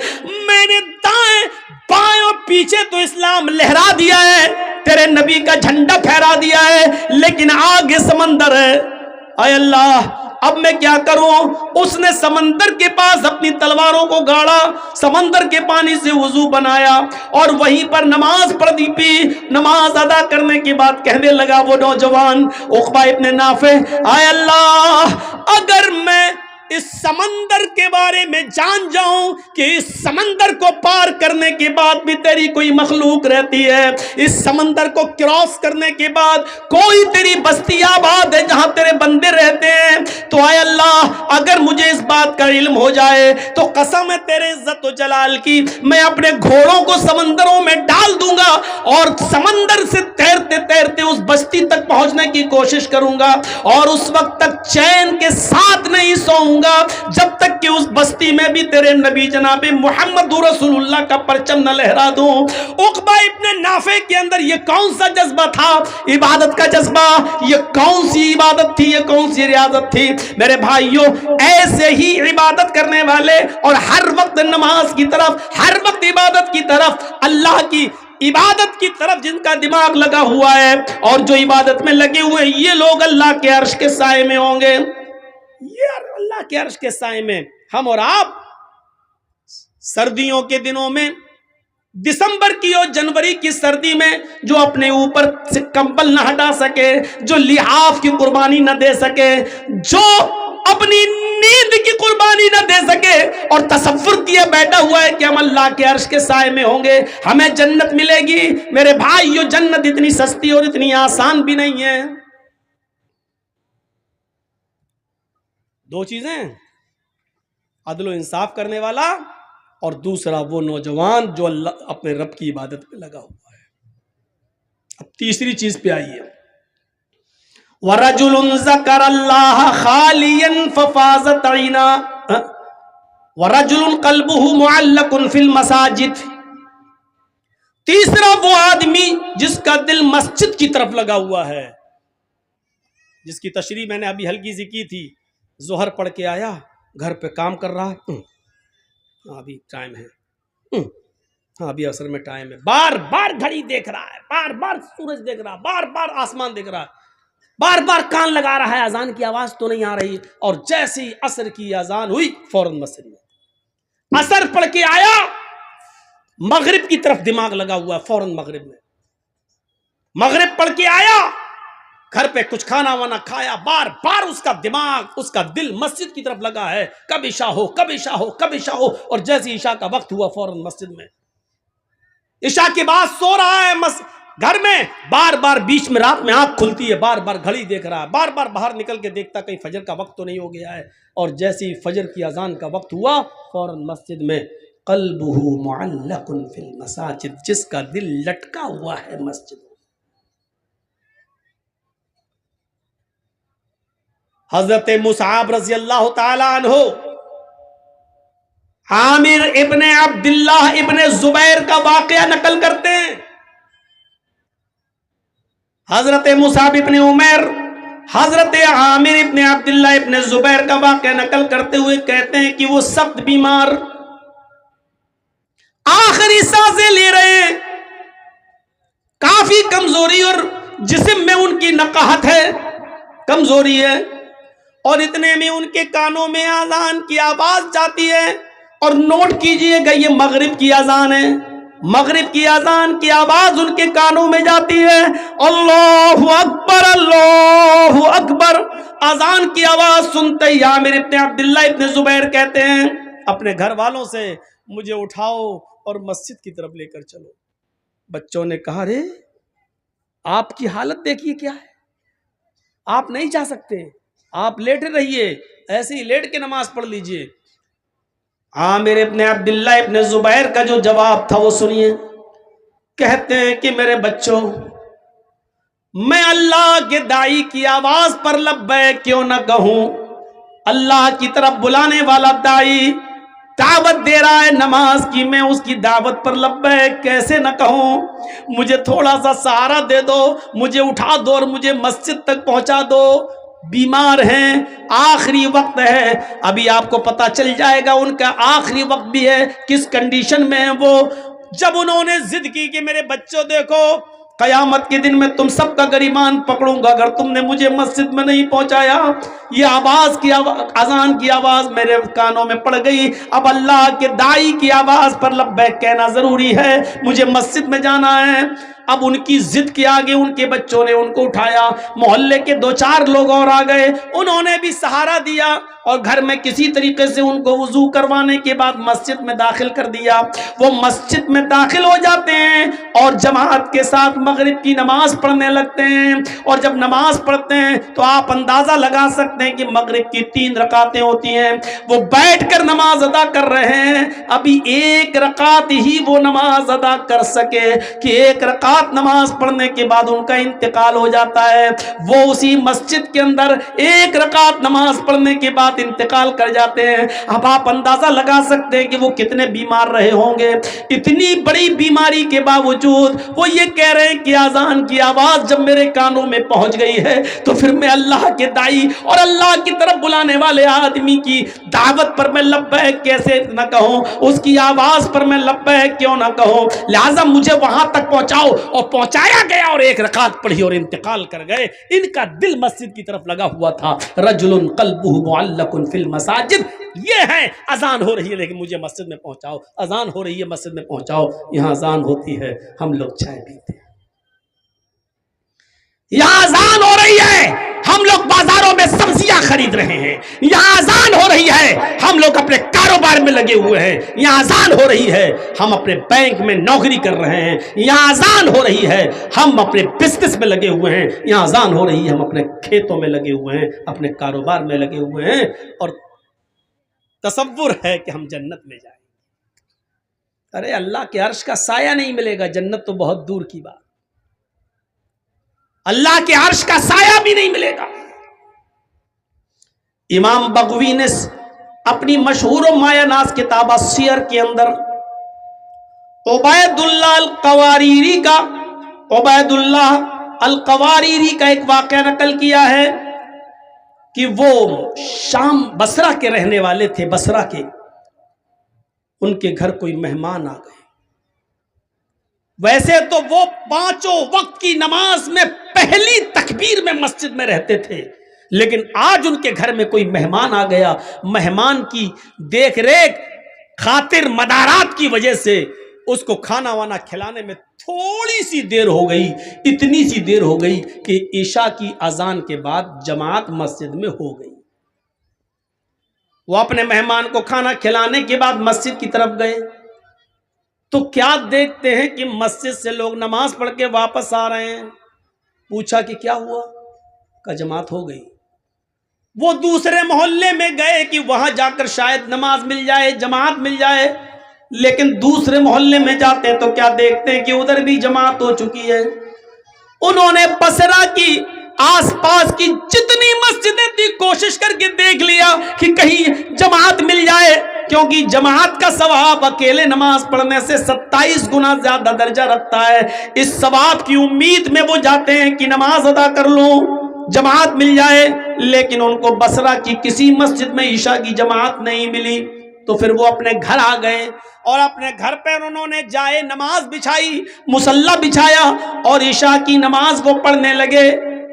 S1: میں نے دائیں بائیں اور پیچھے تو اسلام لہرا دیا ہے, تیرے نبی کا جھنڈا پھہرا دیا ہے, لیکن آگے سمندر ہے. اے اللہ اب میں کیا کروں. اس نے سمندر کے پاس اپنی تلواروں کو گاڑا, سمندر کے پانی سے وضو بنایا اور وہیں پر نماز پڑھ دی. نماز ادا کرنے کے بعد کہنے لگا وہ نوجوان عقبہ ابن نافع, اے اللہ اگر میں اس سمندر کے بارے میں جان جاؤں کہ اس سمندر کو پار کرنے کے بعد بھی تیری کوئی مخلوق رہتی ہے, اس سمندر کو کراس کرنے کے بعد کوئی تیری بستی آباد ہے جہاں تیرے بندے رہتے ہیں, تو اے اللہ اگر مجھے اس بات کا علم ہو جائے تو قسم ہے تیرے عزت و جلال کی, میں اپنے گھوڑوں کو سمندروں میں ڈال دوں گا اور سمندر سے تیرتے تیرتے اس بستی تک پہنچنے کی کوشش کروں گا, اور اس وقت تک چین کے ساتھ نہیں سوؤں گا جب تک کہ اس بستی میں بھی تیرے نبی جناب محمد رسول اللہ کا پرچم نہ لہرا دوں. عقبہ ابن نافع کے اندر یہ کون سا جذبہ تھا, عبادت کا جذبہ. یہ کون سی عبادت تھی, یہ کون سی ریاضت تھی. میرے بھائیوں ایسے ہی عبادت کرنے والے اور ہر وقت نماز کی طرف, ہر وقت عبادت کی طرف, اللہ کی عبادت کی طرف جن کا دماغ لگا ہوا ہے اور جو عبادت میں لگے ہوئے, یہ لوگ اللہ کے عرش کے سائے میں ہوں گے. یہ اللہ کے عرش کے سائے میں ہم اور آپ سردیوں کے دنوں میں, دسمبر کی اور جنوری کی سردی میں جو اپنے اوپر سے کمبل نہ ہٹا سکے, جو لحاف کی قربانی نہ دے سکے, جو اپنی نیند کی قربانی نہ دے سکے اور تصور کیا بیٹھا ہوا ہے کہ ہم اللہ کے عرش کے سائے میں ہوں گے, ہمیں جنت ملے گی. میرے بھائیو جنت اتنی سستی اور اتنی آسان بھی نہیں ہے. دو چیزیں, عدل و انصاف کرنے والا اور دوسرا وہ نوجوان جو اللہ اپنے رب کی عبادت پہ لگا ہوا ہے. اب تیسری چیز پہ آئیے, وَرَجُلٌ ذَكَرَ اللَّهَ خَالِيًا فَفَاضَتْ عَيْنَاهُ وَرَجُلٌ قَلْبُهُ مُعَلَّقٌ فِي الْمَسَاجِدِ. تیسرا وہ آدمی جس کا دل مسجد کی طرف لگا ہوا ہے, جس کی تشریح میں نے ابھی ہلکی سی کی تھی. ظہر پڑھ کے آیا, گھر پہ کام کر رہا ہے, ابھی ٹائم ہے, ابھی عصر میں ٹائم ہے, بار بار گھڑی دیکھ رہا ہے, بار بار سورج دیکھ رہا ہے, بار بار آسمان دیکھ رہا ہے. بار بار کان لگا رہا ہے اذان کی آواز تو نہیں آ رہی، اور جیسے ہی عصر کی اذان ہوئی فوراً مسجد میں عصر پڑھ کے آیا، مغرب کی طرف دماغ لگا ہوا، فوراً مغرب پڑھ کے آیا، گھر پہ کچھ کھانا وانا کھایا، بار بار اس کا دماغ، اس کا دل مسجد کی طرف لگا ہے، کب عشاء ہو کب عشاء ہو کب عشاء ہو، اور جیسے عشاء کا وقت ہوا فوراً مسجد میں، عشاء کے بعد سو رہا ہے گھر میں، بار بار بیچ میں رات میں آنکھ کھلتی ہے، بار بار گھڑی دیکھ رہا ہے، بار بار باہر نکل کے دیکھتا کہیں فجر کا وقت تو نہیں ہو گیا ہے، اور جیسے ہی فجر کی اذان کا وقت ہوا فوراً مسجد میں، قلبہ معلق فی المساجد، جس کا دل لٹکا ہوا ہے مسجد۔ حضرت مصعب رضی اللہ تعالی عنہ عامر ابن عبداللہ ابن زبیر کا واقعہ نقل کرتے ہیں۔ حضرت مصعب ابن عمیر حضرت عامر ابن عبداللہ ابن زبیر کا واقعہ نقل کرتے ہوئے کہتے ہیں کہ وہ سخت بیمار، آخری سانسیں لے رہے ہیں، کافی کمزوری اور جسم میں ان کی نقاہت ہے، کمزوری ہے، اور اتنے میں ان کے کانوں میں اذان کی آواز جاتی ہے، اور نوٹ کیجئے گا یہ مغرب کی اذان ہے، مغرب کی اذان کی آواز ان کے کانوں میں جاتی ہے، اللہ اکبر اللہ اکبر، اذان کی آواز سنتے ہی عامر ابن عبداللہ ابن زبیر کہتے ہیں اپنے گھر والوں سے مجھے اٹھاؤ اور مسجد کی طرف لے کر چلو۔ بچوں نے کہا رے آپ کی حالت دیکھیے کیا ہے، آپ نہیں جا سکتے، آپ لیٹے رہیے، ایسے ہی لیٹ کے نماز پڑھ لیجئے۔ عامر ابن عبداللہ ابن زبیر کا جو جواب تھا وہ سنیے، کہتے ہیں کہ میرے بچوں، میں اللہ کے داعی کی آواز پر لبیک کیوں نہ کہوں، اللہ کی طرف بلانے والا داعی دعوت دے رہا ہے نماز کی، میں اس کی دعوت پر لبیک کیسے نہ کہوں، مجھے تھوڑا سا سہارا دے دو، مجھے اٹھا دو اور مجھے مسجد تک پہنچا دو، بیمار ہیں، آخری وقت ہے، ابھی آپ کو پتا چل جائے گا ان کا آخری وقت بھی ہے، کس کنڈیشن میں ہے وہ۔ جب انہوں نے ضد کی کہ میرے بچوں دیکھو قیامت کے دن میں تم سب کا گریبان پکڑوں گا اگر تم نے مجھے مسجد میں نہیں پہنچایا، یہ آواز کی اذان کی آواز میرے کانوں میں پڑ گئی، اب اللہ کے داعی کی آواز پر لبیک کہنا ضروری ہے، مجھے مسجد میں جانا ہے۔ اب ان کی ضد کے آگے ان کے بچوں نے ان کو اٹھایا، محلے کے دو چار لوگ اور آ گئے، انہوں نے بھی سہارا دیا، اور گھر میں کسی طریقے سے ان کو وضو کروانے کے بعد مسجد میں داخل کر دیا۔ وہ مسجد میں داخل ہو جاتے ہیں اور جماعت کے ساتھ مغرب کی نماز پڑھنے لگتے ہیں، اور جب نماز پڑھتے ہیں تو آپ اندازہ لگا سکتے ہیں کہ مغرب کی 3 رکعتیں ہوتی ہیں، وہ بیٹھ کر نماز ادا کر رہے ہیں، ابھی 1 رکعت ہی وہ نماز ادا کر سکے کہ 1 رکعت نماز پڑھنے کے بعد ان کا انتقال ہو جاتا ہے۔ وہ اسی مسجد کے اندر 1 رکعت نماز پڑھنے کے بعد انتقال کر جاتے ہیں۔ اب آپ اندازہ لگا سکتے ہیں کہ وہ کتنے بیمار رہے ہوں گے، اتنی بڑی بیماری کے باوجود وہ یہ کہہ رہے ہیں کہ اذان کی آواز جب میرے کانوں میں پہنچ گئی ہے تو پھر میں اللہ کے داعی اور اللہ کی طرف بلانے والے آدمی کی دعوت پر میں لبیک کیسے نہ کہوں، اس کی آواز پر میں لبیک کیوں نہ کہوں، لہٰذا مجھے وہاں تک پہنچاؤ، اور پہنچایا گیا اور 1 رکعت پڑھی اور انتقال کر گئے۔ ان کا دل مسجد کی طرف لگا ہوا تھا۔ رجل قلبہ معلق فی المساجد، یہ ہے اذان ہو رہی ہے لیکن مجھے مسجد میں پہنچاؤ، اذان ہو رہی ہے مسجد میں پہنچاؤ۔ یہاں اذان ہوتی ہے ہم لوگ چائے پیتے ہیں، یہاں اذان ہو رہی ہے ہم لوگ بازاروں میں سبزیاں خرید رہے ہیں، یہاں اذان ہو رہی ہے ہم لوگ اپنے کاروبار میں لگے ہوئے ہیں، یہاں اذان ہو رہی ہے ہم اپنے بینک میں نوکری کر رہے ہیں، یہاں اذان ہو رہی ہے ہم اپنے بزنس میں لگے ہوئے ہیں، یہاں اذان ہو رہی ہے ہم اپنے کھیتوں میں لگے ہوئے ہیں، اپنے کاروبار میں لگے ہوئے ہیں، اور تصور ہے کہ ہم جنت میں جائیں۔ ارے اللہ کے عرش کا سایہ نہیں ملے گا، جنت تو بہت دور کی بات، اللہ کے عرش کا سایہ بھی نہیں ملے گا۔ امام بغوی نے اپنی مشہور و مایہ ناز کتاب السیر کے اندر عبید اللہ القواریری کا ایک واقعہ نقل کیا ہے کہ وہ شام بصرہ کے رہنے والے تھے، بصرہ کے، ان کے گھر کوئی مہمان آ گئے، ویسے تو وہ پانچوں وقت کی نماز میں پہلی تکبیر میں مسجد میں رہتے تھے، لیکن آج ان کے گھر میں کوئی مہمان آ گیا، مہمان کی دیکھ ریکھ خاطر مدارات کی وجہ سے اس کو کھانا وانا کھلانے میں تھوڑی سی دیر ہو گئی، اتنی سی دیر ہو گئی کہ عشاء کی اذان کے بعد جماعت مسجد میں ہو گئی۔ وہ اپنے مہمان کو کھانا کھلانے کے بعد مسجد کی طرف گئے تو کیا دیکھتے ہیں کہ مسجد سے لوگ نماز پڑھ کے واپس آ رہے ہیں۔ پوچھا کہ کیا ہوا؟ کہ جماعت ہو گئی۔ وہ دوسرے محلے میں گئے کہ وہاں جا کر شاید نماز مل جائے، جماعت مل جائے، لیکن دوسرے محلے میں جاتے تو کیا دیکھتے ہیں کہ ادھر بھی جماعت ہو چکی ہے۔ انہوں نے بصرہ کی آس پاس کی جتنی مسجدیں تھی کوشش کر کے دیکھ لیا کہ کہیں جماعت مل جائے، کیونکہ جماعت کا ثواب اکیلے نماز پڑھنے سے 27 گنا زیادہ درجہ رکھتا ہے۔ اس ثواب کی امید میں وہ جاتے ہیں کہ نماز ادا کر لوں، جماعت مل جائے، لیکن ان کو بصرہ کی کسی مسجد میں عشاء کی جماعت نہیں ملی۔ تو پھر وہ اپنے گھر آ گئے اور اپنے گھر پر انہوں نے جائے نماز بچھائی، مصلی بچھایا اور عشاء کی نماز وہ پڑھنے لگے۔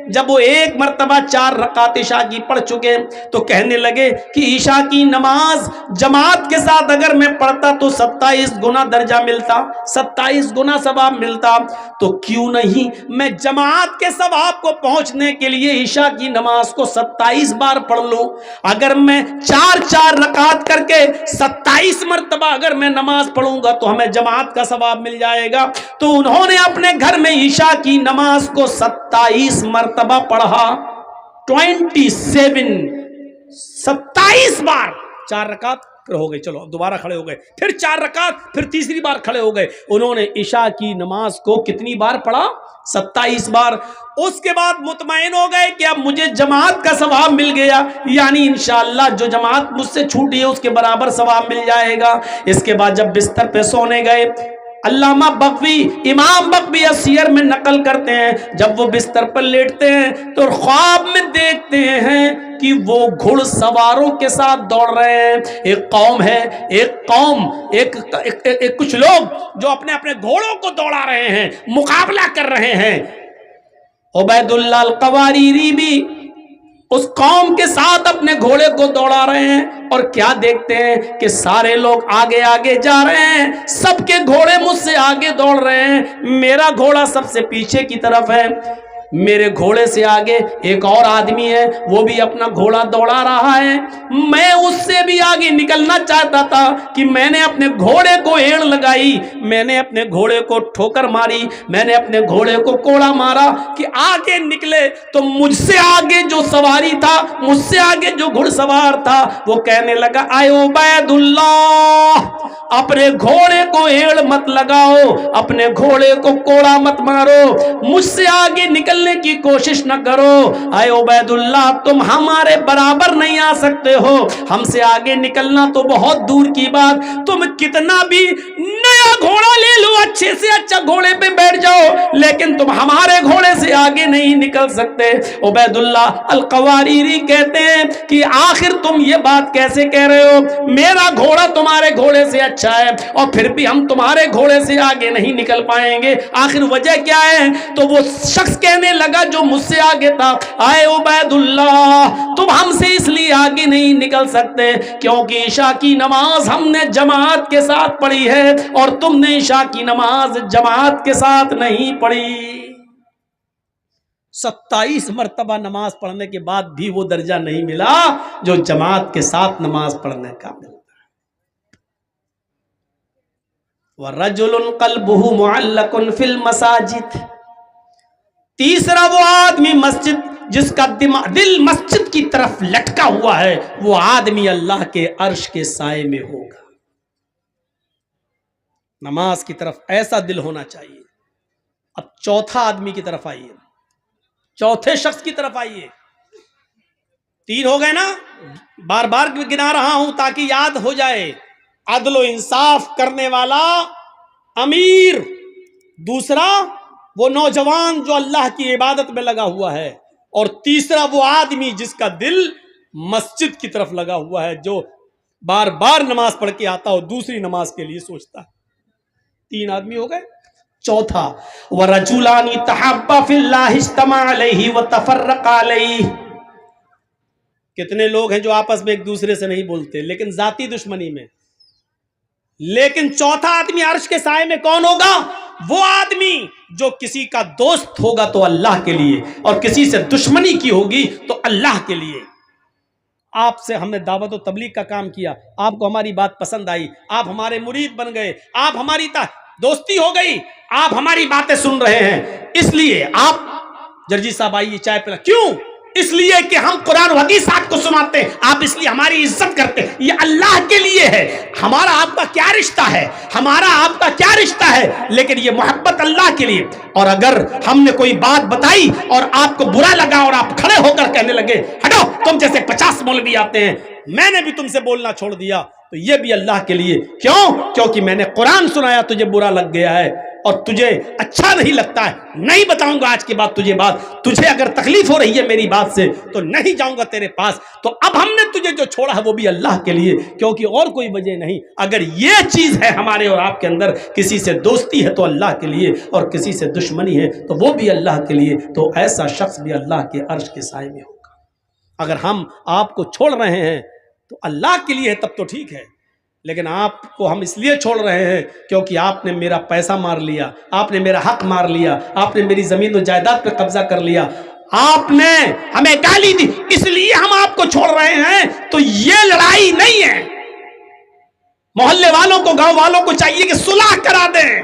S1: جب وہ ایک مرتبہ 4 رکعت عشاء کی پڑھ چکے تو کہنے لگے کہ عشاء کی نماز جماعت کے ساتھ اگر میں پڑھتا تو 27 گنا درجہ ملتا، 27 گنا ثواب ملتا، تو کیوں نہیں میں جماعت کے ثواب کو پہنچنے کے لیے عشاء کی نماز کو 27 بار پڑھ لوں۔ اگر میں 4 رکعت کر کے 27 مرتبہ اگر میں نماز پڑھوں گا تو ہمیں جماعت کا ثواب مل جائے گا۔ تو انہوں نے اپنے گھر میں عشاء کی نماز کو 27 مرتبہ پڑھا، 27 بار، 4 رکعت پھر ہو گئے، چلو اب دوبارہ کھڑے ہو گئے، پھر 4 رکعت، پھر تیسری بار کھڑے ہو گئے۔ انہوں نے عشاء کی نماز کو کتنی بار پڑھا؟ 27 بار۔ اس کے بعد مطمئن ہو گئے کہ اب مجھے جماعت کا ثواب مل گیا، یعنی انشاءاللہ جو جماعت مجھ سے چھوٹی ہے اس کے برابر ثواب مل جائے گا۔ اس کے بعد جب بستر پہ سونے گئے، علامہ بغوی، امام بغوی سیر میں نقل کرتے ہیں، جب وہ بستر پر لیٹتے ہیں تو خواب میں دیکھتے ہیں کہ وہ گھڑ سواروں کے ساتھ دوڑ رہے ہیں۔ ایک قوم ہے، ایک کچھ لوگ جو اپنے اپنے گھوڑوں کو دوڑا رہے ہیں، مقابلہ کر رہے ہیں۔ عبید اللہ القواریری بھی اس قوم کے ساتھ اپنے گھوڑے کو دوڑا رہے ہیں، اور کیا دیکھتے ہیں کہ سارے لوگ آگے آگے جا رہے ہیں، سب کے گھوڑے مجھ سے آگے دوڑ رہے ہیں، میرا گھوڑا سب سے پیچھے کی طرف ہے۔ میرے گھوڑے سے آگے ایک اور آدمی ہے، وہ بھی اپنا گھوڑا دوڑا رہا ہے۔ میں اس سے بھی آگے نکلنا چاہتا تھا کہ میں نے اپنے گھوڑے کو ایڑ لگائی، میں نے اپنے گھوڑے کو ٹھوکر ماری، میں نے اپنے گھوڑے کو کوڑا مارا کہ آگے نکلے۔ تو مجھ سے آگے جو سواری تھا، مجھ سے آگے جو گھڑ سوار تھا، وہ کہنے لگا، اے عبید اللہ، اپنے گھوڑے کو ایڑ مت لگاؤ، اپنے گھوڑے کو کوڑا مت مارو، مجھ سے آگے نکل کی کوشش نہ کرو۔ اے عبید اللہ، تم ہمارے برابر نہیں آ سکتے ہو، ہم سے آگے نکلنا تو بہت دور کی بات، تم کتنا بھی نیا گھوڑا لے لو، اچھے سے اچھا گھوڑے پہ بیٹھ جاؤ، لیکن تم ہمارے گھوڑے سے آگے نہیں نکل سکتے۔ عبید اللہ القواریری کہتے ہیں کہ آخر تم یہ بات کیسے کہہ رہے ہو؟ میرا گھوڑا تمہارے گھوڑے سے اچھا ہے، اور پھر بھی ہم تمہارے گھوڑے سے آگے نہیں نکل پائیں گے، آخر وجہ کیا ہے؟ تو وہ شخص کہنے لگا جو مجھ سے آگے تھا، اے عبید اللہ، تم ہم سے اس لیے آگے نہیں نکل سکتے کیونکہ عشاء کی نماز ہم نے جماعت کے ساتھ پڑھی ہے، اور تم نے عشاء کی نماز جماعت کے ساتھ نہیں پڑھی۔ 27 مرتبہ نماز پڑھنے کے بعد بھی وہ درجہ نہیں ملا جو جماعت کے ساتھ نماز پڑھنے کا ملتا ہے۔ وَرَجُلٌ قَلْبُهُ مُعَلَّقٌ فِي الْمَسَاجِدِ، تیسرا وہ آدمی مسجد جس کا دل مسجد کی طرف لٹکا ہوا ہے، وہ آدمی اللہ کے عرش کے سائے میں ہوگا۔ نماز کی طرف ایسا دل ہونا چاہیے۔ اب چوتھا آدمی کی طرف آئیے، چوتھے شخص کی طرف آئیے۔ 3 ہو گئے نا، بار بار گنا رہا ہوں تاکہ یاد ہو جائے۔ عدل و انصاف کرنے والا امیر، دوسرا وہ نوجوان جو اللہ کی عبادت میں لگا ہوا ہے، اور تیسرا وہ آدمی جس کا دل مسجد کی طرف لگا ہوا ہے، جو بار بار نماز پڑھ کے آتا ہو، دوسری نماز کے لیے سوچتا ہے۔ 3 آدمی ہو گئے۔ چوتھا وَرَجُلَانِ تَحَابَّا فِي اللَّهِ اجْتَمَعَ عَلَيْهِ وَتَفَرَّقَ عَلَيْهِ. کتنے لوگ ہیں جو آپس میں ایک دوسرے سے نہیں بولتے لیکن ذاتی دشمنی میں. لیکن چوتھا آدمی عرش کے سائے میں کون ہوگا؟ وہ آدمی جو کسی کا دوست ہوگا تو اللہ کے لیے، اور کسی سے دشمنی کی ہوگی تو اللہ کے لیے. آپ سے ہم نے دعوت و تبلیغ کا کام کیا، آپ کو ہماری بات پسند آئی، آپ ہمارے مرید بن گئے، آپ ہماری دوستی ہو گئی، آپ ہماری باتیں سن رہے ہیں، اس لیے آپ جرجی صاحب آئیے چائے پلا. کیوں؟ اس لیے کہ ہم قرآن و حدیث آپ کو سناتے ہیں، آپ اس لیے ہماری عزت کرتے ہیں. یہ اللہ کے لیے ہے. ہمارا آپ کا کیا رشتہ ہے؟ ہمارا آپ کا کیا رشتہ ہے؟ لیکن یہ محبت اللہ کے لیے. اور اگر ہم نے کوئی بات بتائی اور آپ کو برا لگا اور آپ کھڑے ہو کر کہنے لگے ہٹو، تم جیسے 50 مولوی آتے ہیں، میں نے بھی تم سے بولنا چھوڑ دیا، تو یہ بھی اللہ کے لیے. کیوں؟ کیونکہ میں نے قرآن سنایا، تجھے برا لگ گیا ہے اور تجھے اچھا نہیں لگتا ہے. نہیں بتاؤں گا آج کے بعد تجھے بات. تجھے اگر تکلیف ہو رہی ہے میری بات سے تو نہیں جاؤں گا تیرے پاس. تو اب ہم نے تجھے جو چھوڑا ہے وہ بھی اللہ کے لیے، کیونکہ اور کوئی وجہ نہیں. اگر یہ چیز ہے ہمارے اور آپ کے اندر، کسی سے دوستی ہے تو اللہ کے لیے، اور کسی سے دشمنی ہے تو وہ بھی اللہ کے لیے، تو ایسا شخص بھی اللہ کے عرش کے سائے میں ہوگا. اگر ہم آپ کو چھوڑ رہے ہیں تو اللہ کے لیے ہے، تب تو ٹھیک ہے. لیکن آپ کو ہم اس لیے چھوڑ رہے ہیں کیونکہ آپ نے میرا پیسہ مار لیا، آپ نے میرا حق مار لیا، آپ نے میری زمین و جائیداد پہ قبضہ کر لیا، آپ نے ہمیں گالی دی، اس لیے ہم آپ کو چھوڑ رہے ہیں. تو یہ لڑائی نہیں ہے. محلے والوں کو، گاؤں والوں کو چاہیے کہ صلح کرا دیں،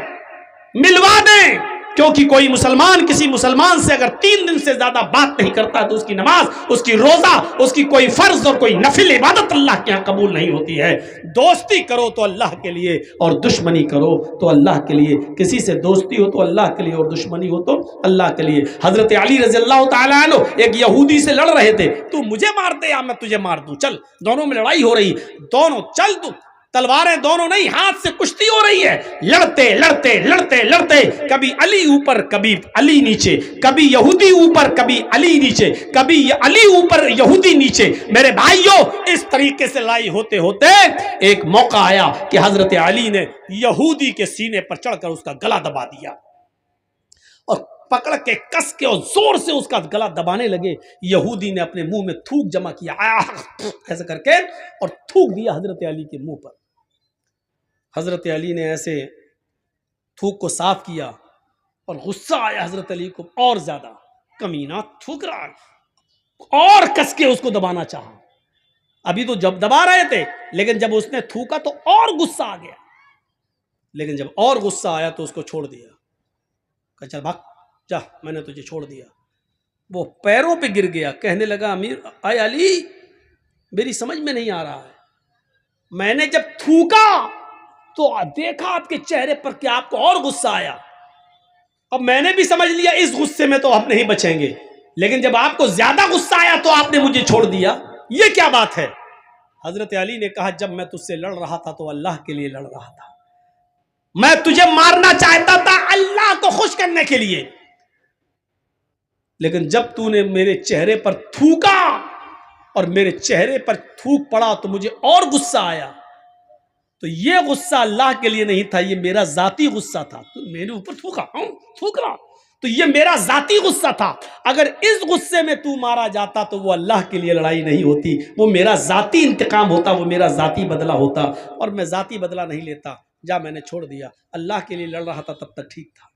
S1: ملوا دیں. کیونکہ کوئی مسلمان کسی مسلمان سے اگر 3 دن سے زیادہ بات نہیں کرتا تو اس کی نماز، اس کی روزہ، اس کی کوئی فرض اور کوئی نفل عبادت اللہ کے یہاں قبول نہیں ہوتی ہے. دوستی کرو تو اللہ کے لیے، اور دشمنی کرو تو اللہ کے لیے. کسی سے دوستی ہو تو اللہ کے لیے، اور دشمنی ہو تو اللہ کے لیے. حضرت علی رضی اللہ تعالیٰ عنہ ایک یہودی سے لڑ رہے تھے. تو مجھے مار دے یا میں تجھے مار دوں، چل. دونوں میں لڑائی ہو رہی، دونوں چل تو تلواریں دونوں نہیں، ہاتھ سے کشتی ہو رہی ہے. لڑتے لڑتے لڑتے لڑتے کبھی علی اوپر کبھی علی نیچے، کبھی یہودی اوپر کبھی علی نیچے، کبھی علی اوپر یہودی نیچے. میرے بھائیوں، اس طریقے سے لڑائی ہوتے ہوتے ایک موقع آیا کہ حضرت علی نے یہودی کے سینے پر چڑھ کر اس کا گلا دبا دیا، اور پکڑ کے کس کے اور زور سے اس کا گلا دبانے لگے. یہودی نے اپنے منہ میں تھوک جمع کیا ایسے کر کے، اور تھوک دیا حضرت علی کے منہ پر. حضرت علی نے ایسے تھوک کو صاف کیا اور غصہ آیا حضرت علی کو اور زیادہ. کمینہ تھوک رہا، اور کس کے اس کو دبانا چاہا. ابھی تو جب دبا رہے تھے، لیکن جب اس نے تھوکا تو اور غصہ آ گیا. لیکن جب اور غصہ آیا تو اس کو چھوڑ دیا، کہ چل بھاگ جا، میں نے تجھے چھوڑ دیا. وہ پیروں پہ گر گیا، کہنے لگا امیر اے علی، میری سمجھ میں نہیں آ رہا ہے. میں نے جب تھوکا تو دیکھا آپ کے چہرے پر کہ آپ کو اور غصہ آیا. اب میں نے بھی سمجھ لیا اس غصے میں تو آپ نہیں بچیں گے، لیکن جب آپ کو زیادہ غصہ آیا تو آپ نے مجھے چھوڑ دیا. یہ کیا بات ہے؟ حضرت علی نے کہا جب میں تجھ سے لڑ رہا تھا تو اللہ کے لیے لڑ رہا تھا. میں تجھے مارنا چاہتا تھا اللہ کو خوش کرنے کے لیے، لیکن جب تو نے میرے چہرے پر تھوکا اور میرے چہرے پر تھوک پڑا تو مجھے اور غصہ آیا. تو یہ غصہ اللہ کے لیے نہیں تھا، یہ میرا ذاتی غصہ تھا. تو میرے اوپر تھوکا، تھوک رہا، تو یہ میرا ذاتی غصہ تھا. اگر اس غصے میں تو مارا جاتا تو وہ اللہ کے لیے لڑائی نہیں ہوتی، وہ میرا ذاتی انتقام ہوتا، وہ میرا ذاتی بدلہ ہوتا. اور میں ذاتی بدلہ نہیں لیتا. جا، میں نے چھوڑ دیا. اللہ کے لیے لڑ رہا تھا تب تک ٹھیک تھا.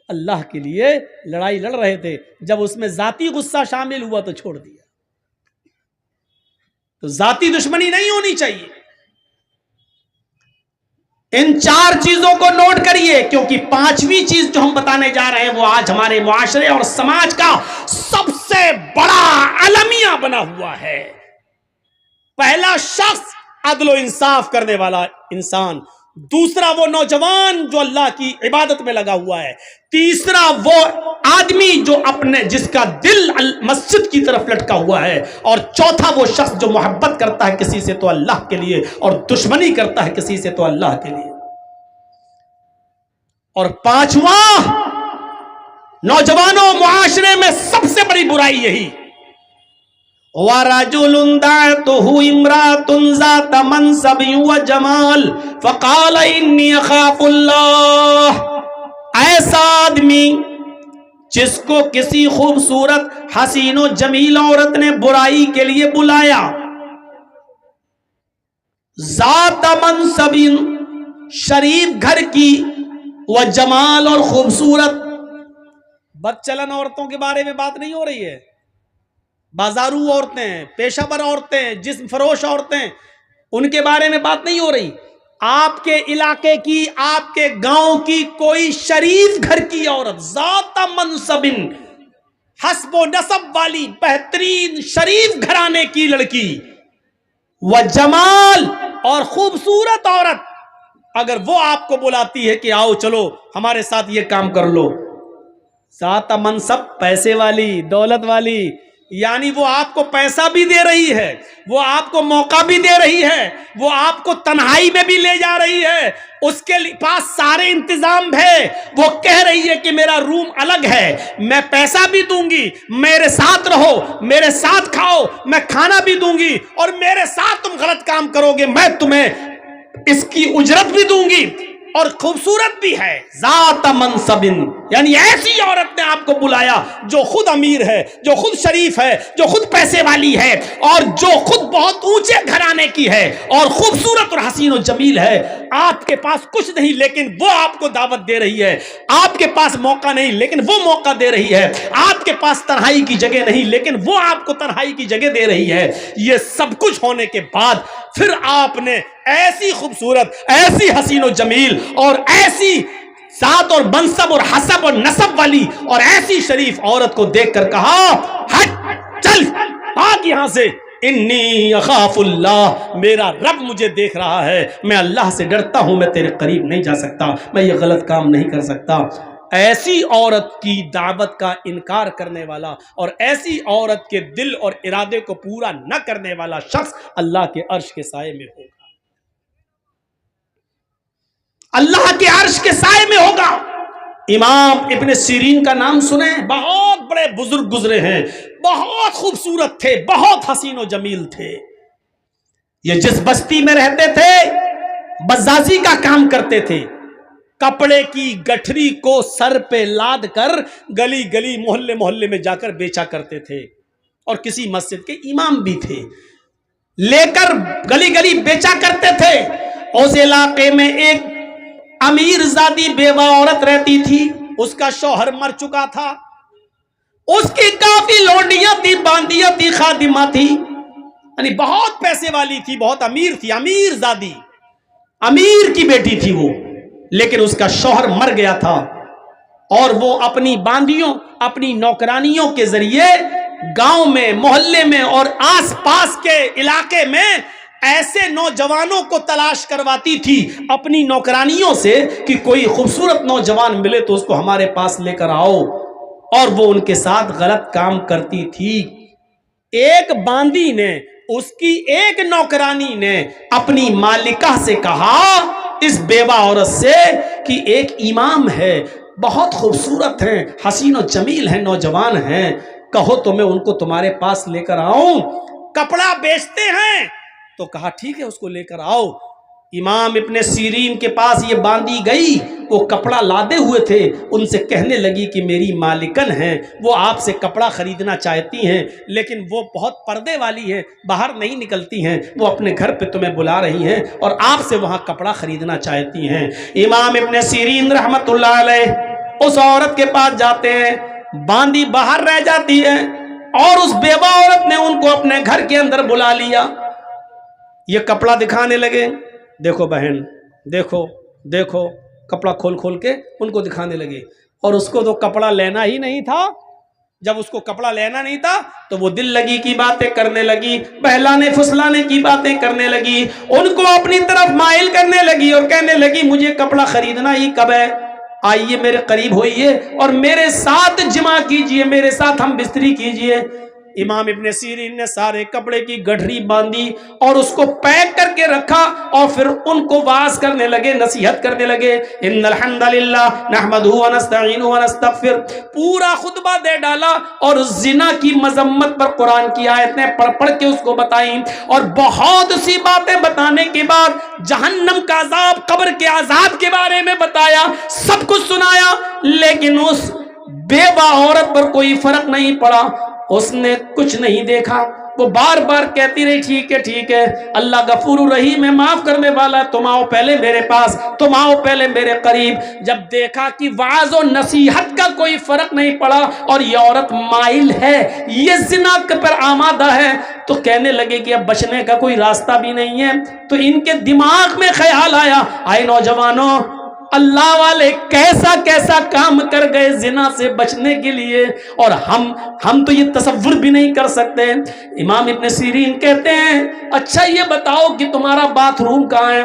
S1: اللہ کے لیے لڑائی لڑ رہے تھے، جب اس میں ذاتی غصہ شامل ہوا تو چھوڑ دیا. تو ذاتی دشمنی نہیں ہونی چاہیے. ان 4 چیزوں کو نوٹ کریے، کیونکہ 5ویں چیز جو ہم بتانے جا رہے ہیں وہ آج ہمارے معاشرے اور سماج کا سب سے بڑا المیہ بنا ہوا ہے. پہلا شخص عدل و انصاف کرنے والا انسان، دوسرا وہ نوجوان جو اللہ کی عبادت میں لگا ہوا ہے، تیسرا وہ آدمی جو جس کا دل مسجد کی طرف لٹکا ہوا ہے، اور چوتھا وہ شخص جو محبت کرتا ہے کسی سے تو اللہ کے لیے، اور دشمنی کرتا ہے کسی سے تو اللہ کے لیے. اور 5واں، نوجوانوں معاشرے میں سب سے بڑی برائی یہی، وَرَجُلٌ دَعَتْهُ امْرَأَةٌ ذَاتَ مَنْصَبٍ وَجَمَالٍ فَقَالَ إِنِّي أَخَافُ اللَّهَ، ایسا آدمی جس کو کسی خوبصورت حسین و جمیل عورت نے برائی کے لیے بلایا، ذات منصب، شریف گھر کی، و جمال، اور خوبصورت. بدچلن عورتوں کے بارے میں بات نہیں ہو رہی ہے، بازارو عورتیں، پیشہ ور عورتیں، جسم فروش عورتیں، ان کے بارے میں بات نہیں ہو رہی. آپ کے علاقے کی، آپ کے گاؤں کی کوئی شریف گھر کی عورت، ذات منصب، حسب و نسب والی بہترین شریف گھرانے کی لڑکی، و جمال، اور خوبصورت عورت، اگر وہ آپ کو بلاتی ہے کہ آؤ چلو ہمارے ساتھ یہ کام کر لو، ذات منصب، پیسے والی، دولت والی، یعنی وہ آپ کو پیسہ بھی دے رہی ہے، وہ آپ کو موقع بھی دے رہی ہے، وہ آپ کو تنہائی میں بھی لے جا رہی ہے، اس کے پاس سارے انتظام ہے، وہ کہہ رہی ہے کہ میرا روم الگ ہے، میں پیسہ بھی دوں گی، میرے ساتھ رہو، میرے ساتھ کھاؤ، میں کھانا بھی دوں گی، اور میرے ساتھ تم غلط کام کرو گے میں تمہیں اس کی اجرت بھی دوں گی، اور خوبصورت بھی ہے، ذات منصب، یعنی ایسی عورت نے آپ کو بلایا جو خود امیر ہے، جو خود شریف ہے، جو خود پیسے والی ہے، اور جو خود بہت اونچے گھرانے کی ہے، اور خوبصورت اور حسین و جمیل ہے. آپ کے پاس کچھ نہیں لیکن وہ آپ کو دعوت دے رہی ہے، آپ کے پاس موقع نہیں لیکن وہ موقع دے رہی ہے، آپ کے پاس تنہائی کی جگہ نہیں لیکن وہ آپ کو تنہائی کی جگہ دے رہی ہے. یہ سب کچھ ہونے کے بعد پھر آپ نے ایسی خوبصورت، ایسی حسین و جمیل، اور ایسی ذات اور منصب اور حسب اور نسب والی اور ایسی شریف عورت کو دیکھ کر کہا، ہٹ، چل بھاگ یہاں سے، انی اخاف اللہ، میرا رب مجھے دیکھ رہا ہے، میں اللہ سے ڈرتا ہوں، میں تیرے قریب نہیں جا سکتا، میں یہ غلط کام نہیں کر سکتا. ایسی عورت کی دعوت کا انکار کرنے والا اور ایسی عورت کے دل اور ارادے کو پورا نہ کرنے والا شخص اللہ کے عرش کے سائے میں ہوگا، اللہ کے عرش کے سائے میں ہوگا. امام ابن سیرین کا نام سنیں، بہت بڑے بزرگ گزرے ہیں، بہت خوبصورت تھے، بہت حسین و جمیل تھے. یہ جس بستی میں رہتے تھے بزازی کا کام کرتے تھے، کپڑے کی گٹھری کو سر پہ لاد کر گلی گلی، محلے محلے میں جا کر بیچا کرتے تھے، اور کسی مسجد کے امام بھی تھے، لے کر گلی گلی بیچا کرتے تھے. اس علاقے میں ایک امیر زادی بیوہ عورت رہتی تھی، اس کا شوہر مر چکا تھا، اس کی کافی لونڈیاں تھی، باندیاں تھی، خادمہ تھی، یعنی بہت پیسے والی تھی، بہت امیر تھی، امیر زادی، امیر کی بیٹی تھی وہ. لیکن اس کا شوہر مر گیا تھا، اور وہ اپنی باندیوں، اپنی نوکرانیوں کے ذریعے گاؤں میں، محلے میں اور آس پاس کے علاقے میں ایسے نوجوانوں کو تلاش کرواتی تھی اپنی نوکرانیوں سے کہ کوئی خوبصورت نوجوان ملے تو اس کو ہمارے پاس لے کر آؤ، اور وہ ان کے ساتھ غلط کام کرتی تھی. ایک باندی نے، اس کی ایک نوکرانی نے اپنی مالکہ سے کہا، اس بیوہ عورت سے، کہ ایک امام ہے، بہت خوبصورت ہیں، حسین و جمیل ہیں، نوجوان ہیں، کہو تو میں ان کو تمہارے پاس لے کر آؤں، کپڑا بیچتے ہیں. تو کہا ٹھیک ہے، اس کو لے کر آؤ. امام ابن سیرین کے پاس یہ باندی گئی، وہ کپڑا لادے ہوئے تھے، ان سے کہنے لگی کہ میری مالکن ہیں، وہ آپ سے کپڑا خریدنا چاہتی ہیں، لیکن وہ بہت پردے والی ہیں، باہر نہیں نکلتی ہیں، وہ اپنے گھر پہ تمہیں بلا رہی ہیں اور آپ سے وہاں کپڑا خریدنا چاہتی ہیں. امام ابن سیرین رحمت اللہ علیہ اس عورت کے پاس جاتے ہیں، باندی باہر رہ جاتی ہے، اور اس بیوہ عورت نے ان کو اپنے گھر کے اندر بلا لیا. یہ کپڑا دکھانے لگے، دیکھو بہن، دیکھو دیکھو، کپڑا کھول کھول کے ان کو دکھانے لگے. اور اس کو تو کپڑا لینا ہی نہیں تھا. جب اس کو کپڑا لینا نہیں تھا تو وہ دل لگی کی باتیں کرنے لگی، بہلانے پھسلانے کی باتیں کرنے لگی، ان کو اپنی طرف مائل کرنے لگی اور کہنے لگی مجھے کپڑا خریدنا ہی کب ہے، آئیے میرے قریب ہوئیے اور میرے ساتھ جمع کیجئے، میرے ساتھ ہم بستری کیجئے. امام ابن سیرین نے سارے کپڑے کی گٹھری باندھی اور اس کو پیک کر کے رکھا اور پھر ان کو واعظ کرنے لگے، نصیحت کرنے لگے، ان الحمد للہ نحمدہ ونستعینہ ونستغفر، پورا خطبہ دے ڈالا اور زنا کی مذمت پر قرآن کی آیتیں پڑھ کے اس کو بتائیں، اور بہت سی باتیں بتانے کے بعد جہنم کا عذاب، قبر کے عذاب کے بارے میں بتایا، سب کچھ سنایا، لیکن اس بیوہ عورت پر کوئی فرق نہیں پڑا، اس نے کچھ نہیں دیکھا، وہ بار بار کہتی رہی ٹھیک ہے اللہ غفور رحیم ہے، معاف کرنے والا ہے، تم آؤ پہلے میرے پاس، تم آؤ پہلے میرے قریب۔ جب دیکھا کہ وعظ و نصیحت کا کوئی فرق نہیں پڑا اور یہ عورت مائل ہے، یہ زنا پر آمادہ ہے، تو کہنے لگے کہ اب بچنے کا کوئی راستہ بھی نہیں ہے۔ تو ان کے دماغ میں خیال آیا، آئے نوجوانوں، اللہ والے کیسا کیسا کام کر گئے زنا سے بچنے کے لیے، اور ہم تو یہ تصور بھی نہیں کر سکتے۔ امام ابن سیرین کہتے ہیں اچھا یہ بتاؤ کہ تمہارا باتھ روم کہاں ہے؟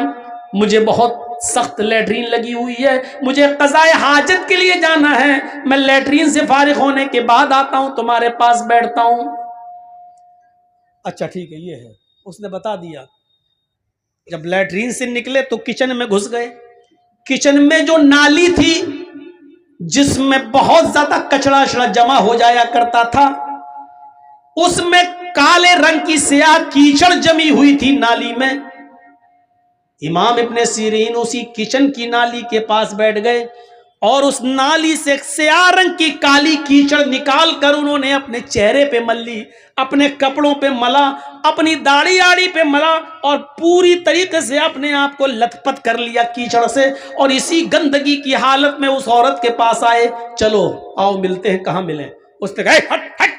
S1: مجھے بہت سخت لیٹرین لگی ہوئی ہے، مجھے قضاء حاجت کے لیے جانا ہے، میں لیٹرین سے فارغ ہونے کے بعد آتا ہوں، تمہارے پاس بیٹھتا ہوں۔ اچھا ٹھیک ہے، یہ ہے، اس نے بتا دیا۔ جب لیٹرین سے نکلے تو کچن میں گھس گئے۔ کچن میں جو نالی تھی جس میں بہت زیادہ کچڑا جمع ہو جایا کرتا تھا، اس میں کالے رنگ کی سیاہ کیچڑ جمی ہوئی تھی نالی میں۔ امام ابن سیرین اسی کچن کی نالی کے پاس بیٹھ گئے اور اس نالی سے سیاہ رنگ کی کالی کیچڑ نکال کر انہوں نے اپنے چہرے پہ مل لی، اپنے کپڑوں پہ ملا، اپنی داڑھی آڑی پہ ملا، اور پوری طریقے سے اپنے آپ کو لت پت کر لیا کیچڑ سے، اور اسی گندگی کی حالت میں اس عورت کے پاس آئے، چلو آؤ ملتے ہیں۔ کہاں ملیں؟ اس نے کہا ہٹ ہٹ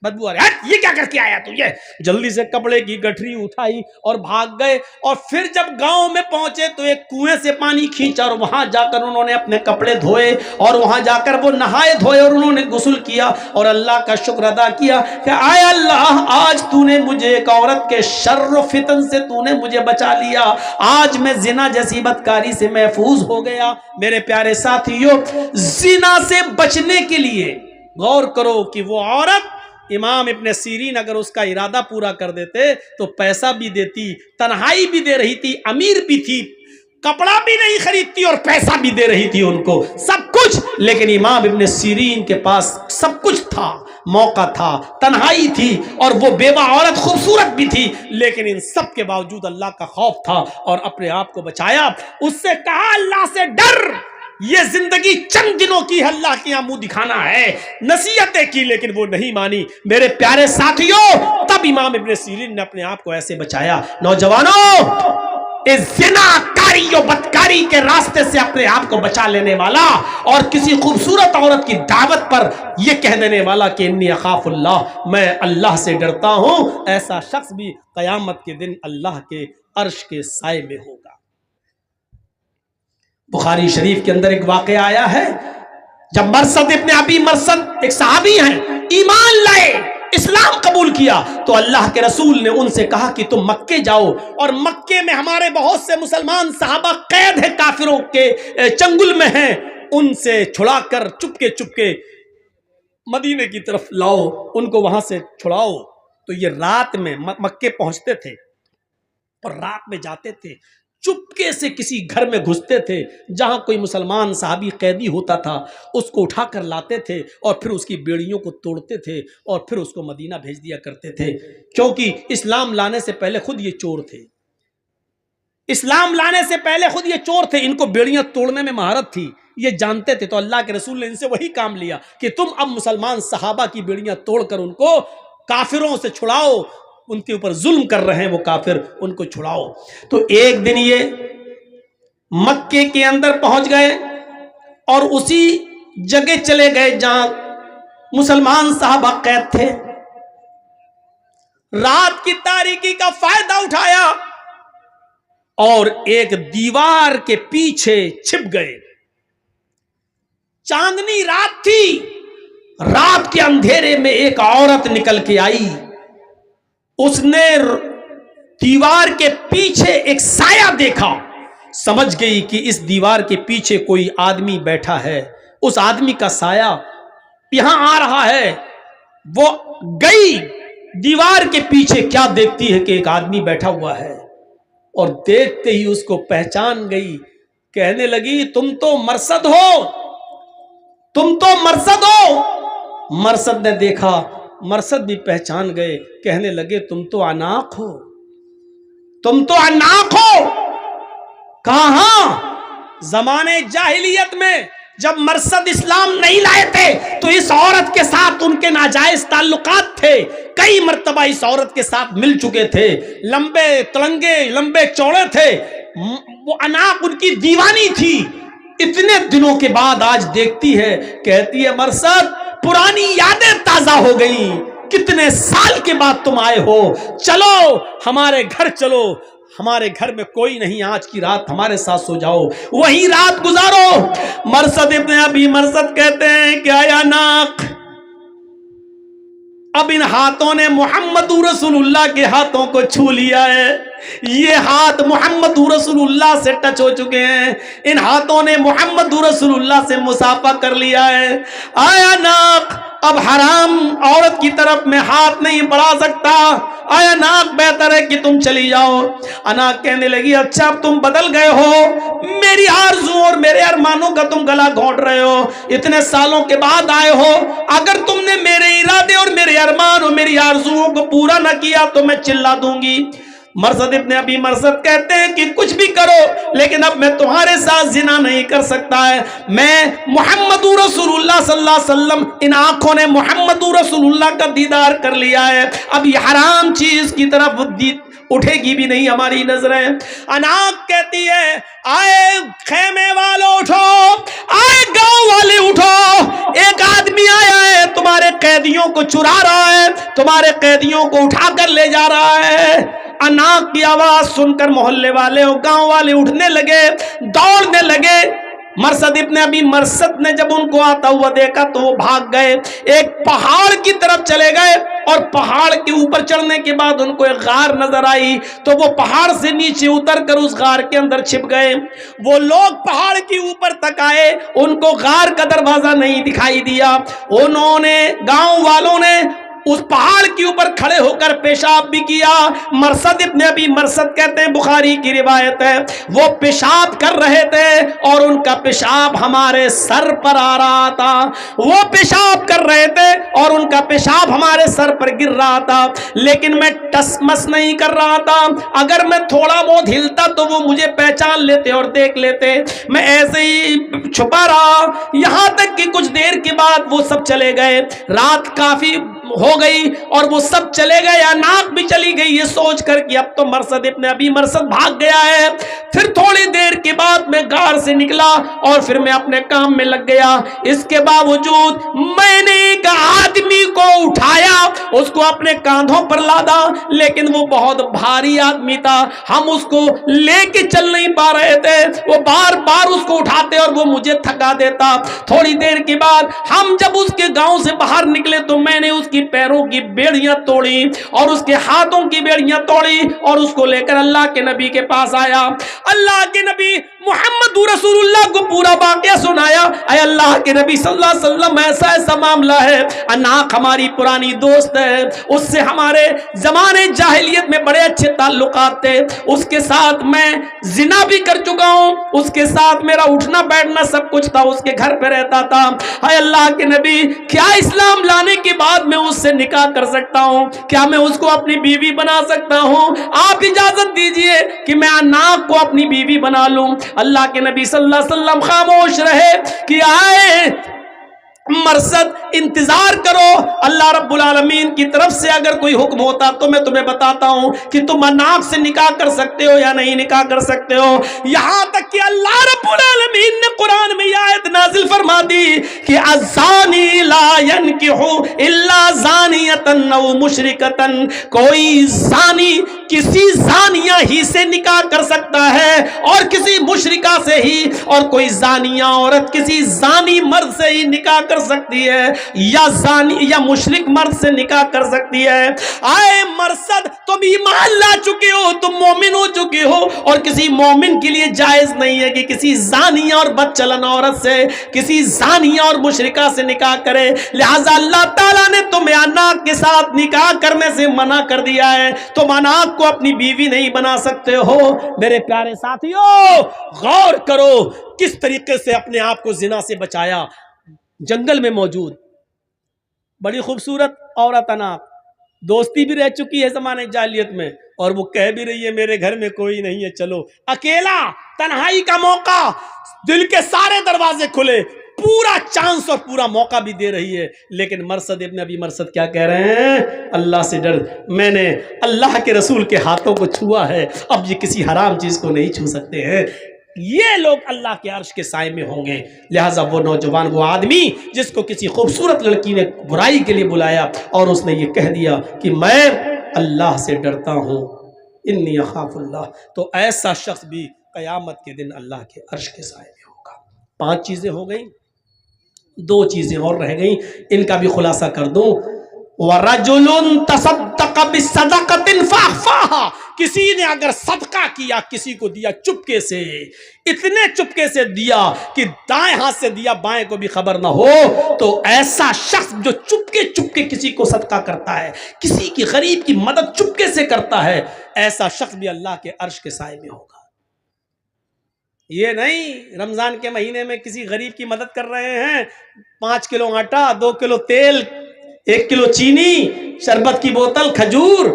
S1: بدبو آ رہی ہے، یہ کیا کر کے آیا تو؟ یہ جلدی سے کپڑے کی گٹھری اٹھائی اور بھاگ گئے، اور پھر جب گاؤں میں پہنچے تو ایک کنویں سے پانی کھینچا اور وہاں جا کر انہوں نے اپنے کپڑے دھوئے، اور وہاں جا کر وہ نہائے دھوئے اور انہوں نے غسل کیا اور اللہ کا شکر ادا کیا کہ آئے اللہ، آج تو نے مجھے ایک عورت کے شر و فتن سے تو نے مجھے بچا لیا، آج میں زنا جیسی بدکاری سے محفوظ ہو گیا۔ میرے پیارے ساتھیوں، زنا سے بچنے کے لیے غور کرو کہ وہ عورت، امام ابن سیرین اگر اس کا ارادہ پورا کر دیتے تو پیسہ بھی دیتی، تنہائی بھی دے رہی تھی، امیر بھی تھی، کپڑا بھی نہیں خریدتی اور پیسہ بھی دے رہی تھی ان کو، سب کچھ۔ لیکن امام ابن سیرین کے پاس سب کچھ تھا، موقع تھا، تنہائی تھی، اور وہ بیوہ عورت خوبصورت بھی تھی، لیکن ان سب کے باوجود اللہ کا خوف تھا اور اپنے آپ کو بچایا۔ اس سے کہا اللہ سے ڈر، یہ زندگی چند دنوں کی، اللہ کے یہاں منہ دکھانا ہے، نصیحتیں کی لیکن وہ نہیں مانی۔ میرے پیارے ساتھیوں، تب امام ابن سیرین نے اپنے آپ کو ایسے بچایا۔ نوجوانوں، اس زنا کاری و بدکاری کے راستے سے اپنے آپ کو بچا لینے والا اور کسی خوبصورت عورت کی دعوت پر یہ کہہ دینے والا کہ انی اخاف اللہ، میں اللہ سے ڈرتا ہوں، ایسا شخص بھی قیامت کے دن اللہ کے عرش کے سائے میں ہوگا۔ بخاری شریف کے اندر ایک واقعہ آیا ہے، جب مرثد ابن ابی مرثد ایک صحابی ہیں، ایمان لائے، اسلام قبول کیا، تو اللہ کے رسول نے ان سے کہا کہ تم مکے جاؤ، اور مکے میں ہمارے بہت سے مسلمان صحابہ قید ہیں، کافروں کے چنگل میں ہیں، ان سے چھڑا کر چپکے مدینے کی طرف لاؤ، ان کو وہاں سے چھڑاؤ۔ تو یہ رات میں مکے پہنچتے تھے اور رات میں جاتے تھے، چپکے سے کسی گھر میں گھستے تھے، جہاں کوئی مسلمان صحابی قیدی ہوتا تھا اس کو اٹھا کر لاتے تھے اور پھر اس کی بیڑیوں کو توڑتے تھے اور پھر اس کو مدینہ بھیج دیا کرتے تھے، کیونکہ اسلام لانے سے پہلے خود یہ چور تھے، اسلام لانے سے پہلے خود یہ چور تھے، ان کو بیڑیاں توڑنے میں مہارت تھی، یہ جانتے تھے۔ تو اللہ کے رسول نے ان سے وہی کام لیا کہ تم اب مسلمان صحابہ کی بیڑیاں توڑ کر ان کو کافروں سے چھڑاؤ، ان کے اوپر ظلم کر رہے ہیں وہ کافر، ان کو چھڑاؤ۔ تو ایک دن یہ مکے کے اندر پہنچ گئے اور اسی جگہ چلے گئے جہاں مسلمان صحابہ قید تھے، رات کی تاریکی کا فائدہ اٹھایا اور ایک دیوار کے پیچھے چھپ گئے۔ چاندنی رات تھی، رات کے اندھیرے میں ایک عورت نکل کے آئی، اس نے دیوار کے پیچھے ایک سایہ دیکھا، سمجھ گئی کہ اس دیوار کے پیچھے کوئی آدمی بیٹھا ہے، اس آدمی کا سایہ یہاں آ رہا ہے۔ وہ گئی دیوار کے پیچھے، کیا دیکھتی ہے کہ ایک آدمی بیٹھا ہوا ہے، اور دیکھتے ہی اس کو پہچان گئی، کہنے لگی تم تو مرثد ہو، تم تو مرثد ہو۔ مرثد نے دیکھا، مرثد بھی پہچان گئے، کہنے لگے تم تو عناق ہو، تم تو عناق ہو۔ کہاں زمانے جاہلیت میں جب مرثد اسلام نہیں لائے تھے تو اس عورت کے ساتھ ان کے ناجائز تعلقات تھے، کئی مرتبہ اس عورت کے ساتھ مل چکے تھے، لمبے تلنگے لمبے چوڑے تھے، وہ عناق ان کی دیوانی تھی۔ اتنے دنوں کے بعد آج دیکھتی ہے، کہتی ہے مرثد پرانی یادیں تازہ ہو گئی، کتنے سال کے بعد تم آئے ہو، چلو ہمارے گھر چلو، ہمارے گھر میں کوئی نہیں، آج کی رات ہمارے ساتھ سو جاؤ، وہی رات گزارو۔ مرثد ابن ابی مرثد کہتے ہیں کہ آیا عناق، اب ان ہاتھوں نے محمد رسول اللہ کے ہاتھوں کو چھو لیا ہے، یہ ہاتھ محمد رسول اللہ سے ٹچ ہو چکے ہیں، ان ہاتھوں نے محمد رسول اللہ سے مصافحہ کر لیا ہے۔ آیا ناق، اب حرام عورت کی طرف میں ہاتھ نہیں بڑھا سکتا، آیا ناق بہتر ہے کہ تم چلی جاؤ۔ اناق کہنے لگی اچھا اب تم بدل گئے ہو، میری آرزو اور میرے ارمانوں کا تم گلا گھونٹ رہے ہو، اتنے سالوں کے بعد آئے ہو، اگر تم نے میرے ارادے اور میرے ارمان اور میری آرزوؤں کو پورا نہ کیا تو میں چلا دوں گی۔ مرثد ابن ابی مرثد کہتے ہیں کہ کچھ بھی کرو لیکن اب میں تمہارے ساتھ زنا نہیں کر سکتا ہے، میں محمد رسول اللہ صلی اللہ علیہ وسلم، ان آنکھوں نے محمد رسول اللہ کا دیدار کر لیا ہے، اب یہ حرام چیز کی طرف اٹھے گی بھی نہیں ہماری نظریں۔ اناق کہتی ہے آئے خیمے والوں اٹھو، آئے گاؤں والے اٹھو، ایک آدمی آیا ہے تمہارے قیدیوں کو چرا رہا ہے، تمہارے قیدیوں کو اٹھا کر لے جا رہا ہے۔ اناق کی آواز سن کر محلے والے اور گاؤں والے اٹھنے لگے، دوڑنے لگے۔ مرثد ابن ابی مرثد نے جب ان کو آتا ہوا دیکھا تو وہ بھاگ گئے، ایک پہاڑ کی طرف چلے گئے، اور پہاڑ کے اوپر چڑھنے کے بعد ان کو ایک غار نظر آئی تو وہ پہاڑ سے نیچے اتر کر اس غار کے اندر چھپ گئے۔ وہ لوگ پہاڑ کے اوپر تک آئے، ان کو غار کا دروازہ نہیں دکھائی دیا، انہوں نے گاؤں والوں نے اس پہاڑ کے اوپر کھڑے ہو کر پیشاب بھی کیا۔ مرثد ابن ابی مرثد کہتے ہیں، بخاری کی روایت ہے، وہ پیشاب کر رہے تھے اور ان کا پیشاب ہمارے سر پر آ رہا تھا، وہ پیشاب کر رہے تھے اور ان کا پیشاب ہمارے سر پر گر رہا تھا، لیکن میں ٹس مس نہیں کر رہا تھا، اگر میں تھوڑا بہت ہلتا تو وہ مجھے پہچان لیتے اور دیکھ لیتے، میں ایسے ہی چھپا رہا، یہاں تک کہ کچھ دیر کے بعد وہ سب چلے گئے، رات کافی ہو گئی اور وہ سب چلے گئے، اناق بھی چلی گئی یہ سوچ کر کہ اب تو مرثد ابن ابی مرثد بھاگ گیا ہے۔ پھر تھوڑی دیر کے بعد میں غار سے نکلا اور پھر میں اپنے کام میں لگ گیا، اس کے باوجود میں نے ایک آدمی کو اٹھایا، اس کو اپنے کاندھوں پر لادا، لیکن وہ بہت بھاری آدمی تھا، ہم اس کو لے کے چل نہیں پا رہے تھے، وہ بار بار اس کو اٹھاتے اور وہ مجھے تھکا دیتا۔ تھوڑی دیر کے بعد ہم جب اس کے گاؤں سے باہر نکلے تو میں نے اس کی پیروں کی بیڑیاں توڑی اور اس کے ہاتھوں کی بیڑیاں توڑی اور اس کو لے کر اللہ کے نبی کے پاس آیا۔ اللہ کے نبی محمد رسول اللہ کو پورا واقعہ سنایا، اے اللہ کے نبی صلی اللہ علیہ وسلم ایسا ایسا معاملہ ہے، اناق ہماری پرانی دوست ہے، اس سے ہمارے زمانے جاہلیت میں بڑے اچھے تعلقات تھے، اس کے ساتھ میں زنا بھی کر چکا ہوں، اس کے ساتھ میرا اٹھنا بیٹھنا سب کچھ تھا، اس کے گھر پہ رہتا تھا، اے اللہ کے نبی کیا اسلام لانے کے بعد میں اس سے نکاح کر سکتا ہوں؟ کیا میں اس کو اپنی بیوی بنا سکتا ہوں؟ آپ اجازت دیجئے کہ میں اناق کو اپنی بیوی بنا لوں۔ اللہ کے نبی صلی اللہ علیہ وسلم خاموش رہے کہ آئے مرثد انتظار کرو، اللہ رب العالمین کی طرف سے اگر کوئی حکم ہوتا تو میں تمہیں بتاتا ہوں کہ تم اناق سے نکاح کر سکتے ہو یا نہیں نکاح کر سکتے ہو۔ یہاں تک کہ اللہ رب العالمین نے قرآن میں یہ آیت نازل فرما دی کہ الزانی لا ينکح الا زانیۃ او مشرکۃ، کوئی زانی کسی زانیہ ہی سے نکاح کر سکتا ہے اور کسی مشرکہ سے ہی، اور کوئی زانیہ عورت کسی زانی مرد سے ہی نکاح کر سکتی ہے، یا زانی یا مشرک مرد سے نکاح کر سکتی ہے۔ آئے مرصد، تم ایمان لا چکے ہو، تم مومن ہو چکے ہو، اور کسی مومن کے لیے جائز نہیں ہے کہ کسی زانیہ اور بد چلن عورت سے، کسی زانیہ اور مشرکہ سے نکاح کرے۔ لہذا اللہ تعالیٰ نے تمہیں اناق کے ساتھ نکاح کرنے سے منع کر دیا ہے، تم اناق کو اپنی بیوی نہیں بنا سکتے ہو۔ میرے پیارے ساتھیوں، غور کرو کس طریقے سے اپنے آپ کو زنا سے بچایا۔ جنگل میں موجود بڑی خوبصورت عورت اناق، دوستی بھی رہ چکی ہے زمانے جاہلیت میں، اور وہ کہہ بھی رہی ہے میرے گھر میں کوئی نہیں ہے، چلو اکیلا، تنہائی کا موقع، دل کے سارے دروازے کھلے، پورا چانس اور پورا موقع بھی دے رہی ہے۔ لیکن مرصد ابن ابی مرصد کیا کہہ رہے ہیں؟ اللہ سے ڈر، میں نے اللہ کے رسول کے ہاتھوں کو چھوا ہے، اب یہ کسی حرام چیز کو نہیں چھو سکتے ہیں۔ یہ لوگ اللہ کے عرش کے سائے میں ہوں گے۔ لہٰذا وہ نوجوان، وہ آدمی جس کو کسی خوبصورت لڑکی نے برائی کے لیے بلایا اور اس نے یہ کہہ دیا کہ میں اللہ سے ڈرتا ہوں، انی اخاف اللہ، تو ایسا شخص بھی قیامت کے دن اللہ کے عرش کے سائے میں ہوگا۔ 5 چیزیں ہو گئیں، 2 چیزیں اور رہ گئیں، ان کا بھی خلاصہ کر دوں۔ وَرَجُلٌ تَصَدَّقَ بِصَدَقَةٍ فَأَخْفَاهَا، کسی نے اگر صدقہ کیا، کسی کو دیا چپکے سے، اتنے چپکے سے دیا کہ دائیں ہاتھ سے دیا بائیں کو بھی خبر نہ ہو، تو ایسا شخص جو چپکے چپکے کسی کو صدقہ کرتا ہے، کسی کی غریب کی مدد چپکے سے کرتا ہے، ایسا شخص بھی اللہ کے عرش کے سائے میں ہوگا۔ یہ نہیں رمضان کے مہینے میں کسی غریب کی مدد کر رہے ہیں، 5 کلو آٹا، 2 کلو تیل، 1 کلو چینی، شربت کی بوتل، کھجور،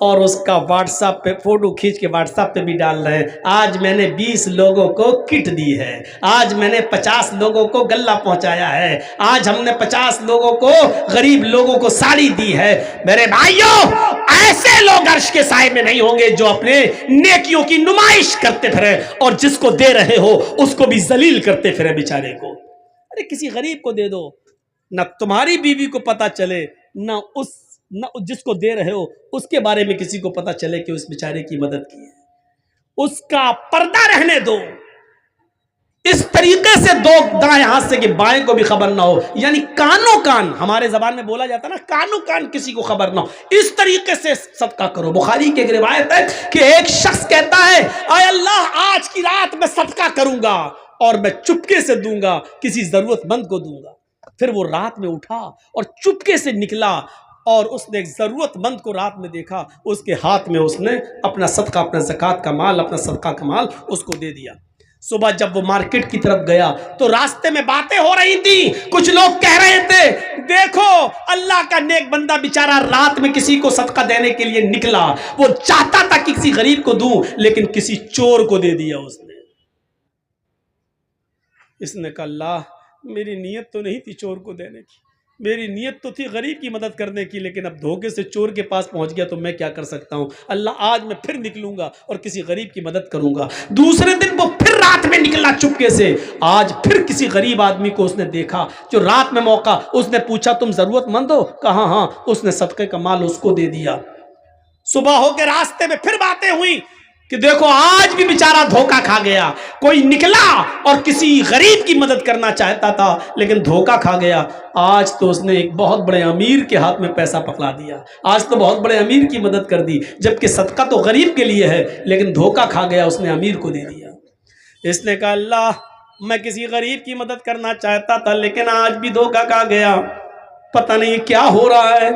S1: اور اس کا واٹس ایپ پہ فوٹو کھینچ کے واٹس ایپ پہ بھی ڈال رہے ہیں، آج میں نے 20 لوگوں کو کٹ دی ہے، آج میں نے 50 لوگوں کو غلہ پہنچایا ہے، آج ہم نے 50 لوگوں کو، غریب لوگوں کو ساڑی دی ہے۔ میرے بھائیوں، ایسے لوگ عرش کے سائے میں نہیں ہوں گے جو اپنے نیکیوں کی نمائش کرتے پھرے اور جس کو دے رہے ہو اس کو بھی ذلیل کرتے پھرے بیچارے کو۔ ارے کسی غریب کو دے دو، نہ تمہاری بیوی کو پتا چلے، نہ جس کو دے رہے ہو اس کے بارے میں کسی کو پتا چلے کہ اس بیچارے کی مدد کی ہے، اس کا پردہ رہنے دو۔ اس طریقے سے دو دائیں ہاتھ سے کہ بائیں کو بھی خبر نہ ہو، یعنی کانوں کان، ہمارے زبان میں بولا جاتا نا، کانوں کان کسی کو خبر نہ ہو، اس طریقے سے صدقہ کرو۔ بخاری کی ایک روایت ہے کہ ایک شخص کہتا ہے، اے اللہ آج کی رات میں صدقہ کروں گا اور میں چپکے سے دوں گا، کسی ضرورت مند کو دوں گا۔ پھر وہ رات میں اٹھا اور چپکے سے نکلا اور اس نے ایک ضرورت مند کو رات میں دیکھا، اس کے ہاتھ میں اس نے اپنا صدقہ، اپنا زکوٰۃ کا مال، اپنا صدقہ کا مال اس کو دے دیا۔ صبح جب وہ مارکیٹ کی طرف گیا تو راستے میں باتیں ہو رہی تھی، کچھ لوگ کہہ رہے تھے دیکھو اللہ کا نیک بندہ بیچارہ رات میں کسی کو صدقہ دینے کے لیے نکلا، وہ چاہتا تھا کہ کسی غریب کو دوں لیکن کسی چور کو دے دیا اس نے۔ اس نے کہا اللہ میری نیت تو نہیں تھی چور کو دینے کی، میری نیت تو تھی غریب کی مدد کرنے کی، لیکن اب دھوکے سے چور کے پاس پہنچ گیا تو میں کیا کر سکتا ہوں، اللہ آج میں پھر نکلوں گا اور کسی غریب کی مدد کروں گا۔ دوسرے دن وہ پھر رات میں نکلا چپکے سے، آج پھر کسی غریب آدمی کو اس نے دیکھا جو رات میں موقع، اس نے پوچھا تم ضرورت مند ہو؟ کہا ہاں، اس نے صدقے کا مال اس کو دے دیا۔ صبح ہو کے راستے میں پھر باتیں ہوئی کہ دیکھو آج بھی بیچارہ دھوکہ کھا گیا، کوئی نکلا اور کسی غریب کی مدد کرنا چاہتا تھا لیکن دھوکہ کھا گیا، آج تو اس نے ایک بہت بڑے امیر کے ہاتھ میں پیسہ پکڑا دیا، آج تو بہت بڑے امیر کی مدد کر دی، جبکہ صدقہ تو غریب کے لیے ہے لیکن دھوکہ کھا گیا، اس نے امیر کو دے دیا۔ اس نے کہا اللہ میں کسی غریب کی مدد کرنا چاہتا تھا لیکن آج بھی دھوکہ کھا گیا، پتہ نہیں کیا ہو رہا ہے،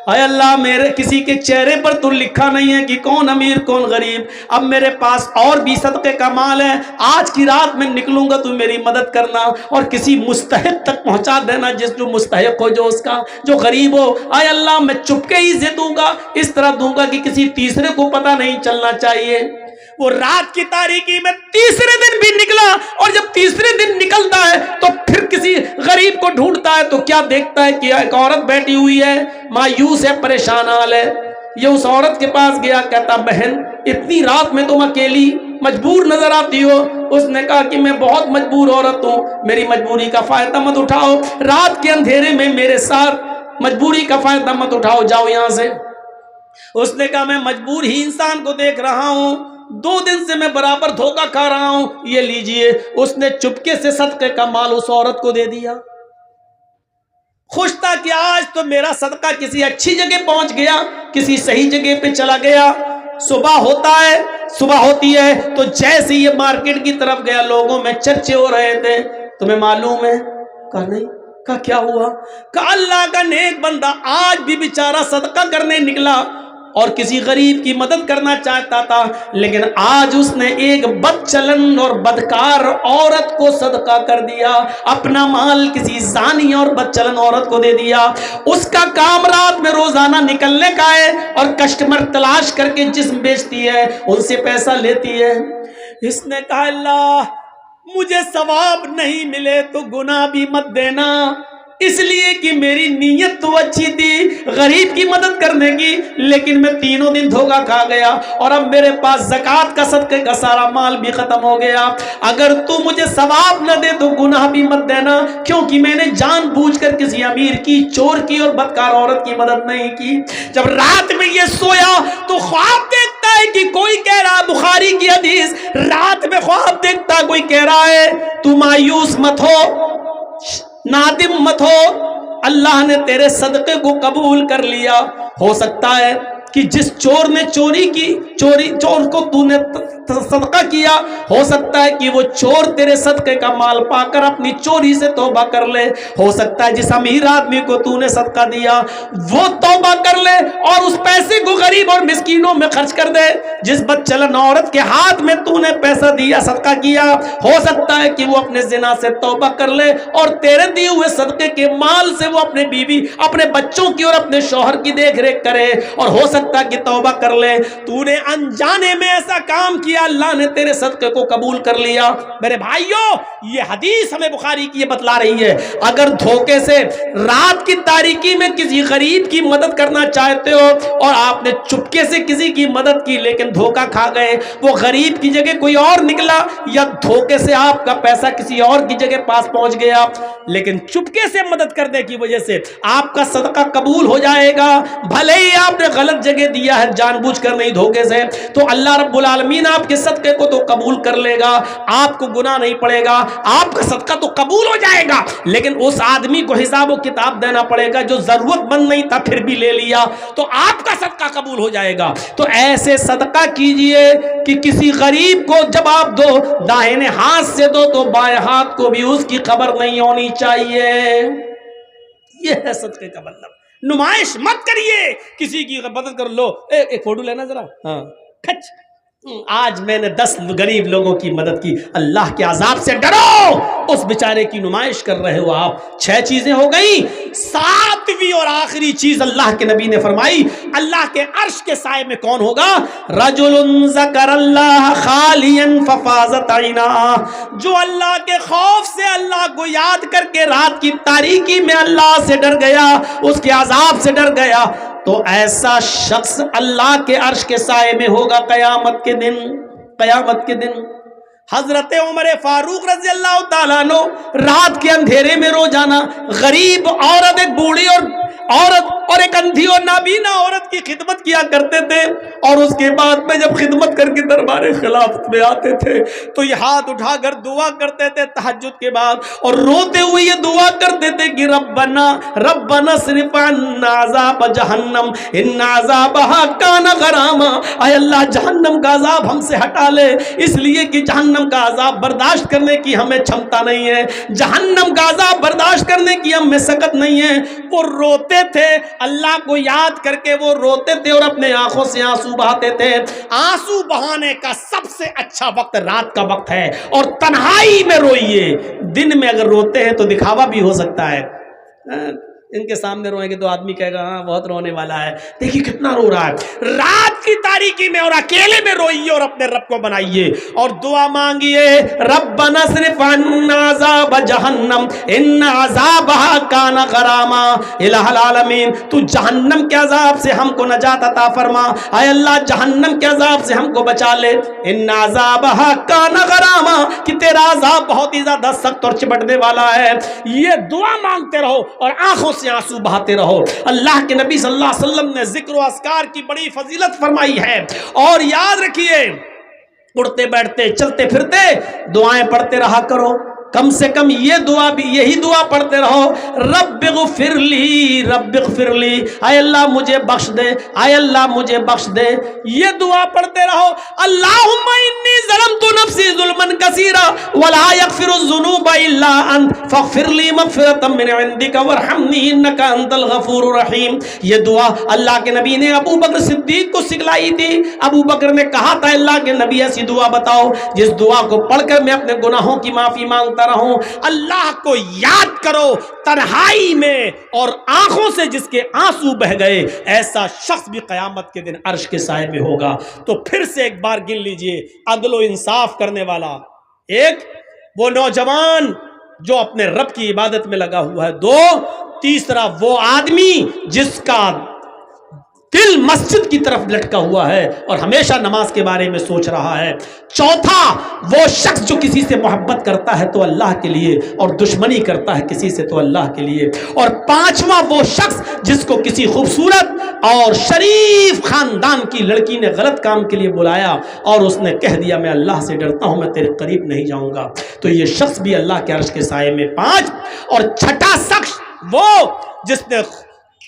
S1: اے اللہ میرے کسی کے چہرے پر تو لکھا نہیں ہے کہ کون امیر کون غریب، اب میرے پاس اور بھی صدقے کا مال ہے، آج کی رات میں نکلوں گا تو میری مدد کرنا اور کسی مستحق تک پہنچا دینا، جس جو مستحق ہو، جو اس کا جو غریب ہو، اے اللہ میں چپکے ہی سے دوں گا، اس طرح دوں گا کہ کسی تیسرے کو پتہ نہیں چلنا چاہیے۔ وہ رات کی تاریکی میں تیسرے دن بھی نکلا اور جب تیسرے دن نکلتا ہے تو پھر کسی غریب کو ڈھونڈتا ہے تو کیا دیکھتا ہے کہ ایک عورت بیٹھی ہوئی ہے، مایوس ہے، پریشان حال ہے۔ یہ اس عورت کے پاس گیا، کہتا بہن اتنی رات میں تم اکیلی مجبور نظر آتی ہو؟ اس نے کہا کہ میں بہت مجبور عورت ہوں، میری مجبوری کا فائدہ مت اٹھاؤ، رات کے اندھیرے میں میرے ساتھ مجبوری کا فائدہ مت اٹھاؤ، جاؤ یہاں سے۔ اس نے کہا میں مجبور ہی انسان کو دیکھ رہا ہوں، 2 دن سے میں برابر دھوکہ کھا رہا ہوں، یہ لیجئے۔ اس نے چپکے سے صدقے کا مال اس عورت کو دے دیا، خوش تھا کہ آج تو میرا صدقہ کسی اچھی جگہ پہنچ گیا، کسی صحیح جگہ پہ چلا گیا۔ صبح ہوتی ہے تو جیسے یہ مارکیٹ کی طرف گیا، لوگوں میں چرچے ہو رہے تھے، تمہیں معلوم ہے؟ کہا نہیں۔ کہا کیا ہوا؟ کہا اللہ کا نیک بندہ آج بھی بیچارہ صدقہ کرنے نکلا اور کسی غریب کی مدد کرنا چاہتا تھا، لیکن آج اس نے ایک بد چلن اور بدکار عورت کو صدقہ کر دیا، اپنا مال کسی زانی اور بد چلن عورت کو دے دیا۔ اس کا کام رات میں روزانہ نکلنے کا ہے اور کسٹمر تلاش کر کے جسم بیچتی ہے، ان سے پیسہ لیتی ہے۔ اس نے کہا اللہ مجھے ثواب نہیں ملے تو گناہ بھی مت دینا، اس لیے کہ میری نیت تو اچھی تھی غریب کی مدد کرنے کی، لیکن میں 3 دن دھوکا کھا گیا اور اب میرے پاس زکوٰۃ کا صدقے کا سارا مال بھی ختم ہو گیا۔ اگر تو مجھے ثواب نہ دے تو گناہ بھی مت دینا، کیونکہ میں نے جان بوجھ کر کسی امیر کی، چور کی اور بدکار عورت کی مدد نہیں کی۔ جب رات میں یہ سویا تو خواب دیکھتا ہے کہ کوئی کہہ رہا، بخاری کی حدیث، رات میں خواب دیکھتا کوئی کہہ رہا ہے تو مایوس مت ہو، نادم مت ہو، اللہ نے تیرے صدقے کو قبول کر لیا۔ ہو سکتا ہے کہ جس چور نے چور کو تو نے صدقہ کیا، ہو سکتا ہے کہ وہ چور تیرے صدقے کا مال پا کر اپنی چوری سے توبہ کر لے۔ ہو سکتا ہے جس امیر آدمی کو تو نے صدقہ دیا وہ توبہ کر لے اور اس پیسے کو غریب اور مسکینوں میں خرچ کر دے۔ جس بد چلن عورت کے ہاتھ میں تو نے پیسہ دیا، صدقہ کیا، ہو سکتا ہے کہ وہ اپنے زنا سے توبہ کر لے اور تیرے دیے ہوئے صدقے کے مال سے وہ اپنے بیوی، اپنے بچوں کی اور اپنے شوہر کی دیکھ ریکھ کرے، اور ہو سکتا کہ توبہ کر لے۔ تو نے انجانے میں ایسا کام کیا، اللہ نے تیرے صدقے کو قبول کر لیا۔ میرے بھائیوں، یہ حدیث ہمیں بخاری کی یہ بتلا رہی ہے، اگر دھوکے سے رات کی تاریکی میں کسی غریب کی مدد کرنا چاہتے ہو اور آپ نے چپکے سے کسی کی مدد کی لیکن دھوکہ کھا گئے، وہ غریب کی جگہ کوئی اور نکلا یا دھوکے سے آپ کا پیسہ کسی اور کی جگہ پاس پہنچ گیا، لیکن چپکے سے مدد کرنے کی وجہ سے آپ کا صدقہ قبول ہو جائے گا۔ بھلے ہی آپ نے غلط جگہ دیا ہے، جان بوجھ کر نہیں، دھوکے سے، تو اللہ رب العالمین آپ کے صدقے کو تو قبول کر لے گا، آپ کو گناہ نہیں پڑے گا، آپ کا صدقہ تو قبول ہو جائے گا، لیکن اس آدمی کو حساب و کتاب دینا پڑے گا جو ضرورت مند نہیں تھا پھر بھی لے لیا، تو آپ کا صدقہ قبول ہو جائے گا۔ تو ایسے صدقہ کیجئے کہ کسی غریب کو جب آپ دو، داہنے ہاتھ سے دو تو بائیں ہاتھ کو بھی اس کی خبر نہیں ہونی چاہیے۔ یہ ہے صدقے کا مطلب۔ نمائش مت کریے، کسی کی مدد کر لو، ایک فوٹو لینا ذرا، ہاں کھچ، آج میں نے 10 غریب لوگوں کی مدد کی، اللہ کے عذاب سے ڈرو، اس بیچارے کی نمائش کر رہے ہو آپ۔ 6 چیزیں ہو گئی، 7ویں اور آخری چیز اللہ کے نبی نے فرمائی، اللہ کے عرش کے سائے میں کون ہوگا؟ رجل ذکر اللہ خالیا ففاضت عیناہ، جو اللہ کے خوف سے اللہ کو یاد کر کے رات کی تاریکی میں اللہ سے ڈر گیا، اس کے عذاب سے ڈر گیا، تو ایسا شخص اللہ کے عرش کے سائے میں ہوگا قیامت کے دن۔ قیامت کے دن حضرت عمر فاروق رضی اللہ تعالیٰ عنہ رات کے اندھیرے میں روزانہ غریب عورت، ایک بوڑھی اور ایک اندھی اور نابینا عورت کی خدمت کیا کرتے تھے، اور اس کے بعد میں جب خدمت کر کے دربار خلافت میں آتے تھے تو یہ ہاتھ اٹھا کر دعا کرتے تھے تہجد کے بعد، اور روتے ہوئے یہ دعا کرتے تھے کہ ربنا اصرف عنا عذاب جہنم ان عذابها کان غراما، اے اللہ جہنم کا عذاب ہم سے ہٹا لے، اس لیے کہ جہنم کا عذاب برداشت کرنے کی ہمیں چھمتا نہیں ہے، جہنم کا عذاب برداشت کرنے کی ہم میں سکت نہیں ہے۔ وہ روتے تھے، اللہ کو یاد کر کے وہ روتے تھے اور اپنے آنکھوں سے آنسو بہاتے تھے۔ آنسو بہانے کا سب سے اچھا وقت رات کا وقت ہے، اور تنہائی میں روئیے۔ دن میں اگر روتے ہیں تو دکھاوا بھی ہو سکتا ہے، ان کے سامنے روئیں گے تو آدمی کہے گا ہاں بہت رونے والا ہے، دیکھیے کتنا رو رہا ہے۔ رات کی تاریکی میں اور اکیلے میں روئیے اور اپنے رب کو بنائیے اور دعا مانگیے، ربنا اصرف عنا عذاب جہنم ان عذابها کان غراما، الہ العالمین تو جہنم کے عذاب سے ہم کو نجات عطا فرما، اے اللہ جہنم کے عذاب سے ہم کو بچا لے، ان عذابها کان غراما کہ تیرا عذاب بہت ہی زیادہ سخت اور چپٹنے والا ہے۔ یہ دعا مانگتے رہو اور آنکھوں سے آنسو بہاتے رہو۔ اللہ کے نبی صلی اللہ علیہ وسلم نے ذکر و اذکار کی بڑی فضیلت فرمائی ہے، اور یاد رکھیے اڑتے بیٹھتے چلتے پھرتے دعائیں پڑھتے رہا کرو، کم سے کم یہ دعا بھی، یہی دعا پڑھتے رہو، رب اغفر لی رب اغفر لی، اے اللہ مجھے بخش دے، اے اللہ مجھے بخش دے، یہ دعا پڑھتے رہو۔ اللہم انی ظلمت نفسی ظلما کثیرا ولا یغفر الذنوب الا انت فاغفر لی مغفرۃ من عندک وارحمنی انک انت الغفور الرحیم۔ یہ دعا اللہ کے نبی نے ابو بکر صدیق کو سکھلائی تھی۔ ابو بکر نے کہا تھا اللہ کے نبی ایسی دعا بتاؤ جس دعا کو پڑھ کر میں اپنے گناہوں کی معافی مانگتا رہوں۔ اللہ کو یاد کرو تنہائی میں اور آنکھوں سے جس کے آنسو بہ گئے، ایسا شخص بھی قیامت کے دن عرش کے سائے میں ہوگا۔ تو پھر سے ایک بار گن لیجئے، عدل و انصاف کرنے والا ایک، وہ نوجوان جو اپنے رب کی عبادت میں لگا ہوا ہے، دو، تیسرا وہ آدمی جس کا دل مسجد کی طرف لٹکا ہوا ہے اور ہمیشہ نماز کے بارے میں سوچ رہا ہے، چوتھا وہ شخص جو کسی سے محبت کرتا ہے تو اللہ کے لیے اور دشمنی کرتا ہے کسی سے تو اللہ کے لیے، اور پانچواں وہ شخص جس کو کسی خوبصورت اور شریف خاندان کی لڑکی نے غلط کام کے لیے بلایا اور اس نے کہہ دیا میں اللہ سے ڈرتا ہوں، میں تیرے قریب نہیں جاؤں گا، تو یہ شخص بھی اللہ کے عرش کے سائے میں پانچ۔ اور چھٹا شخص وہ جس نے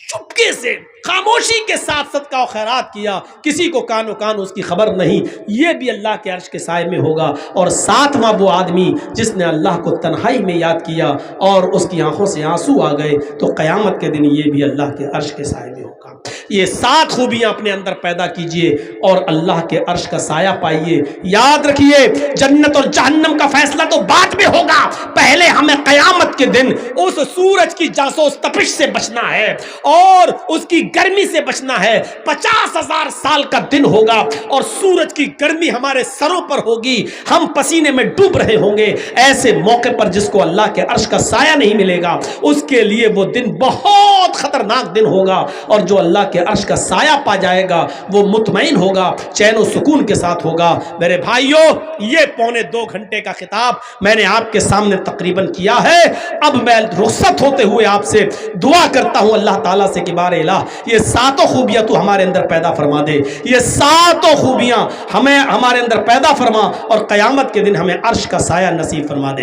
S1: چپکے سے خاموشی کے ساتھ صدقہ و خیرات کیا، کسی کو کان و کان اس کی خبر نہیں، یہ بھی اللہ کے عرش کے سائے میں ہوگا۔ اور ساتواں وہ آدمی جس نے اللہ کو تنہائی میں یاد کیا اور اس کی آنکھوں سے آنسو آ گئے، تو قیامت کے دن یہ بھی اللہ کے عرش کے سائے میں ہوگا۔ یہ 7 خوبیاں اپنے اندر پیدا کیجئے اور اللہ کے عرش کا سایہ پائیے۔ یاد رکھیے جنت اور جہنم کا فیصلہ تو بعد میں ہوگا، پہلے ہمیں قیامت کے دن اس سورج کی جاسوس تپش سے بچنا ہے اور اس کی گرمی سے بچنا ہے۔ 50,000 سال کا دن ہوگا اور سورج کی گرمی ہمارے سروں پر ہوگی، ہم پسینے میں ڈوب رہے ہوں گے۔ ایسے موقع پر جس کو اللہ کے عرش کا سایہ نہیں ملے گا اس کے لیے وہ دن بہت خطرناک دن ہوگا، اور جو اللہ کے عرش کا سایہ پا جائے گا وہ مطمئن ہوگا، چین و سکون کے ساتھ ہوگا۔ میرے بھائیوں، یہ پونے 2 گھنٹے کا خطاب میں نے آپ کے سامنے تقریباً کیا ہے۔ اب میں رخصت ہوتے ہوئے آپ سے دعا کرتا ہوں اللہ تعالیٰ سے کہ بار الہ یہ 7 خوبیاں تو ہمارے اندر پیدا فرما دے، یہ 7 خوبیاں ہمیں ہمارے اندر پیدا فرما اور قیامت کے دن ہمیں عرش کا سایہ نصیب فرما دے۔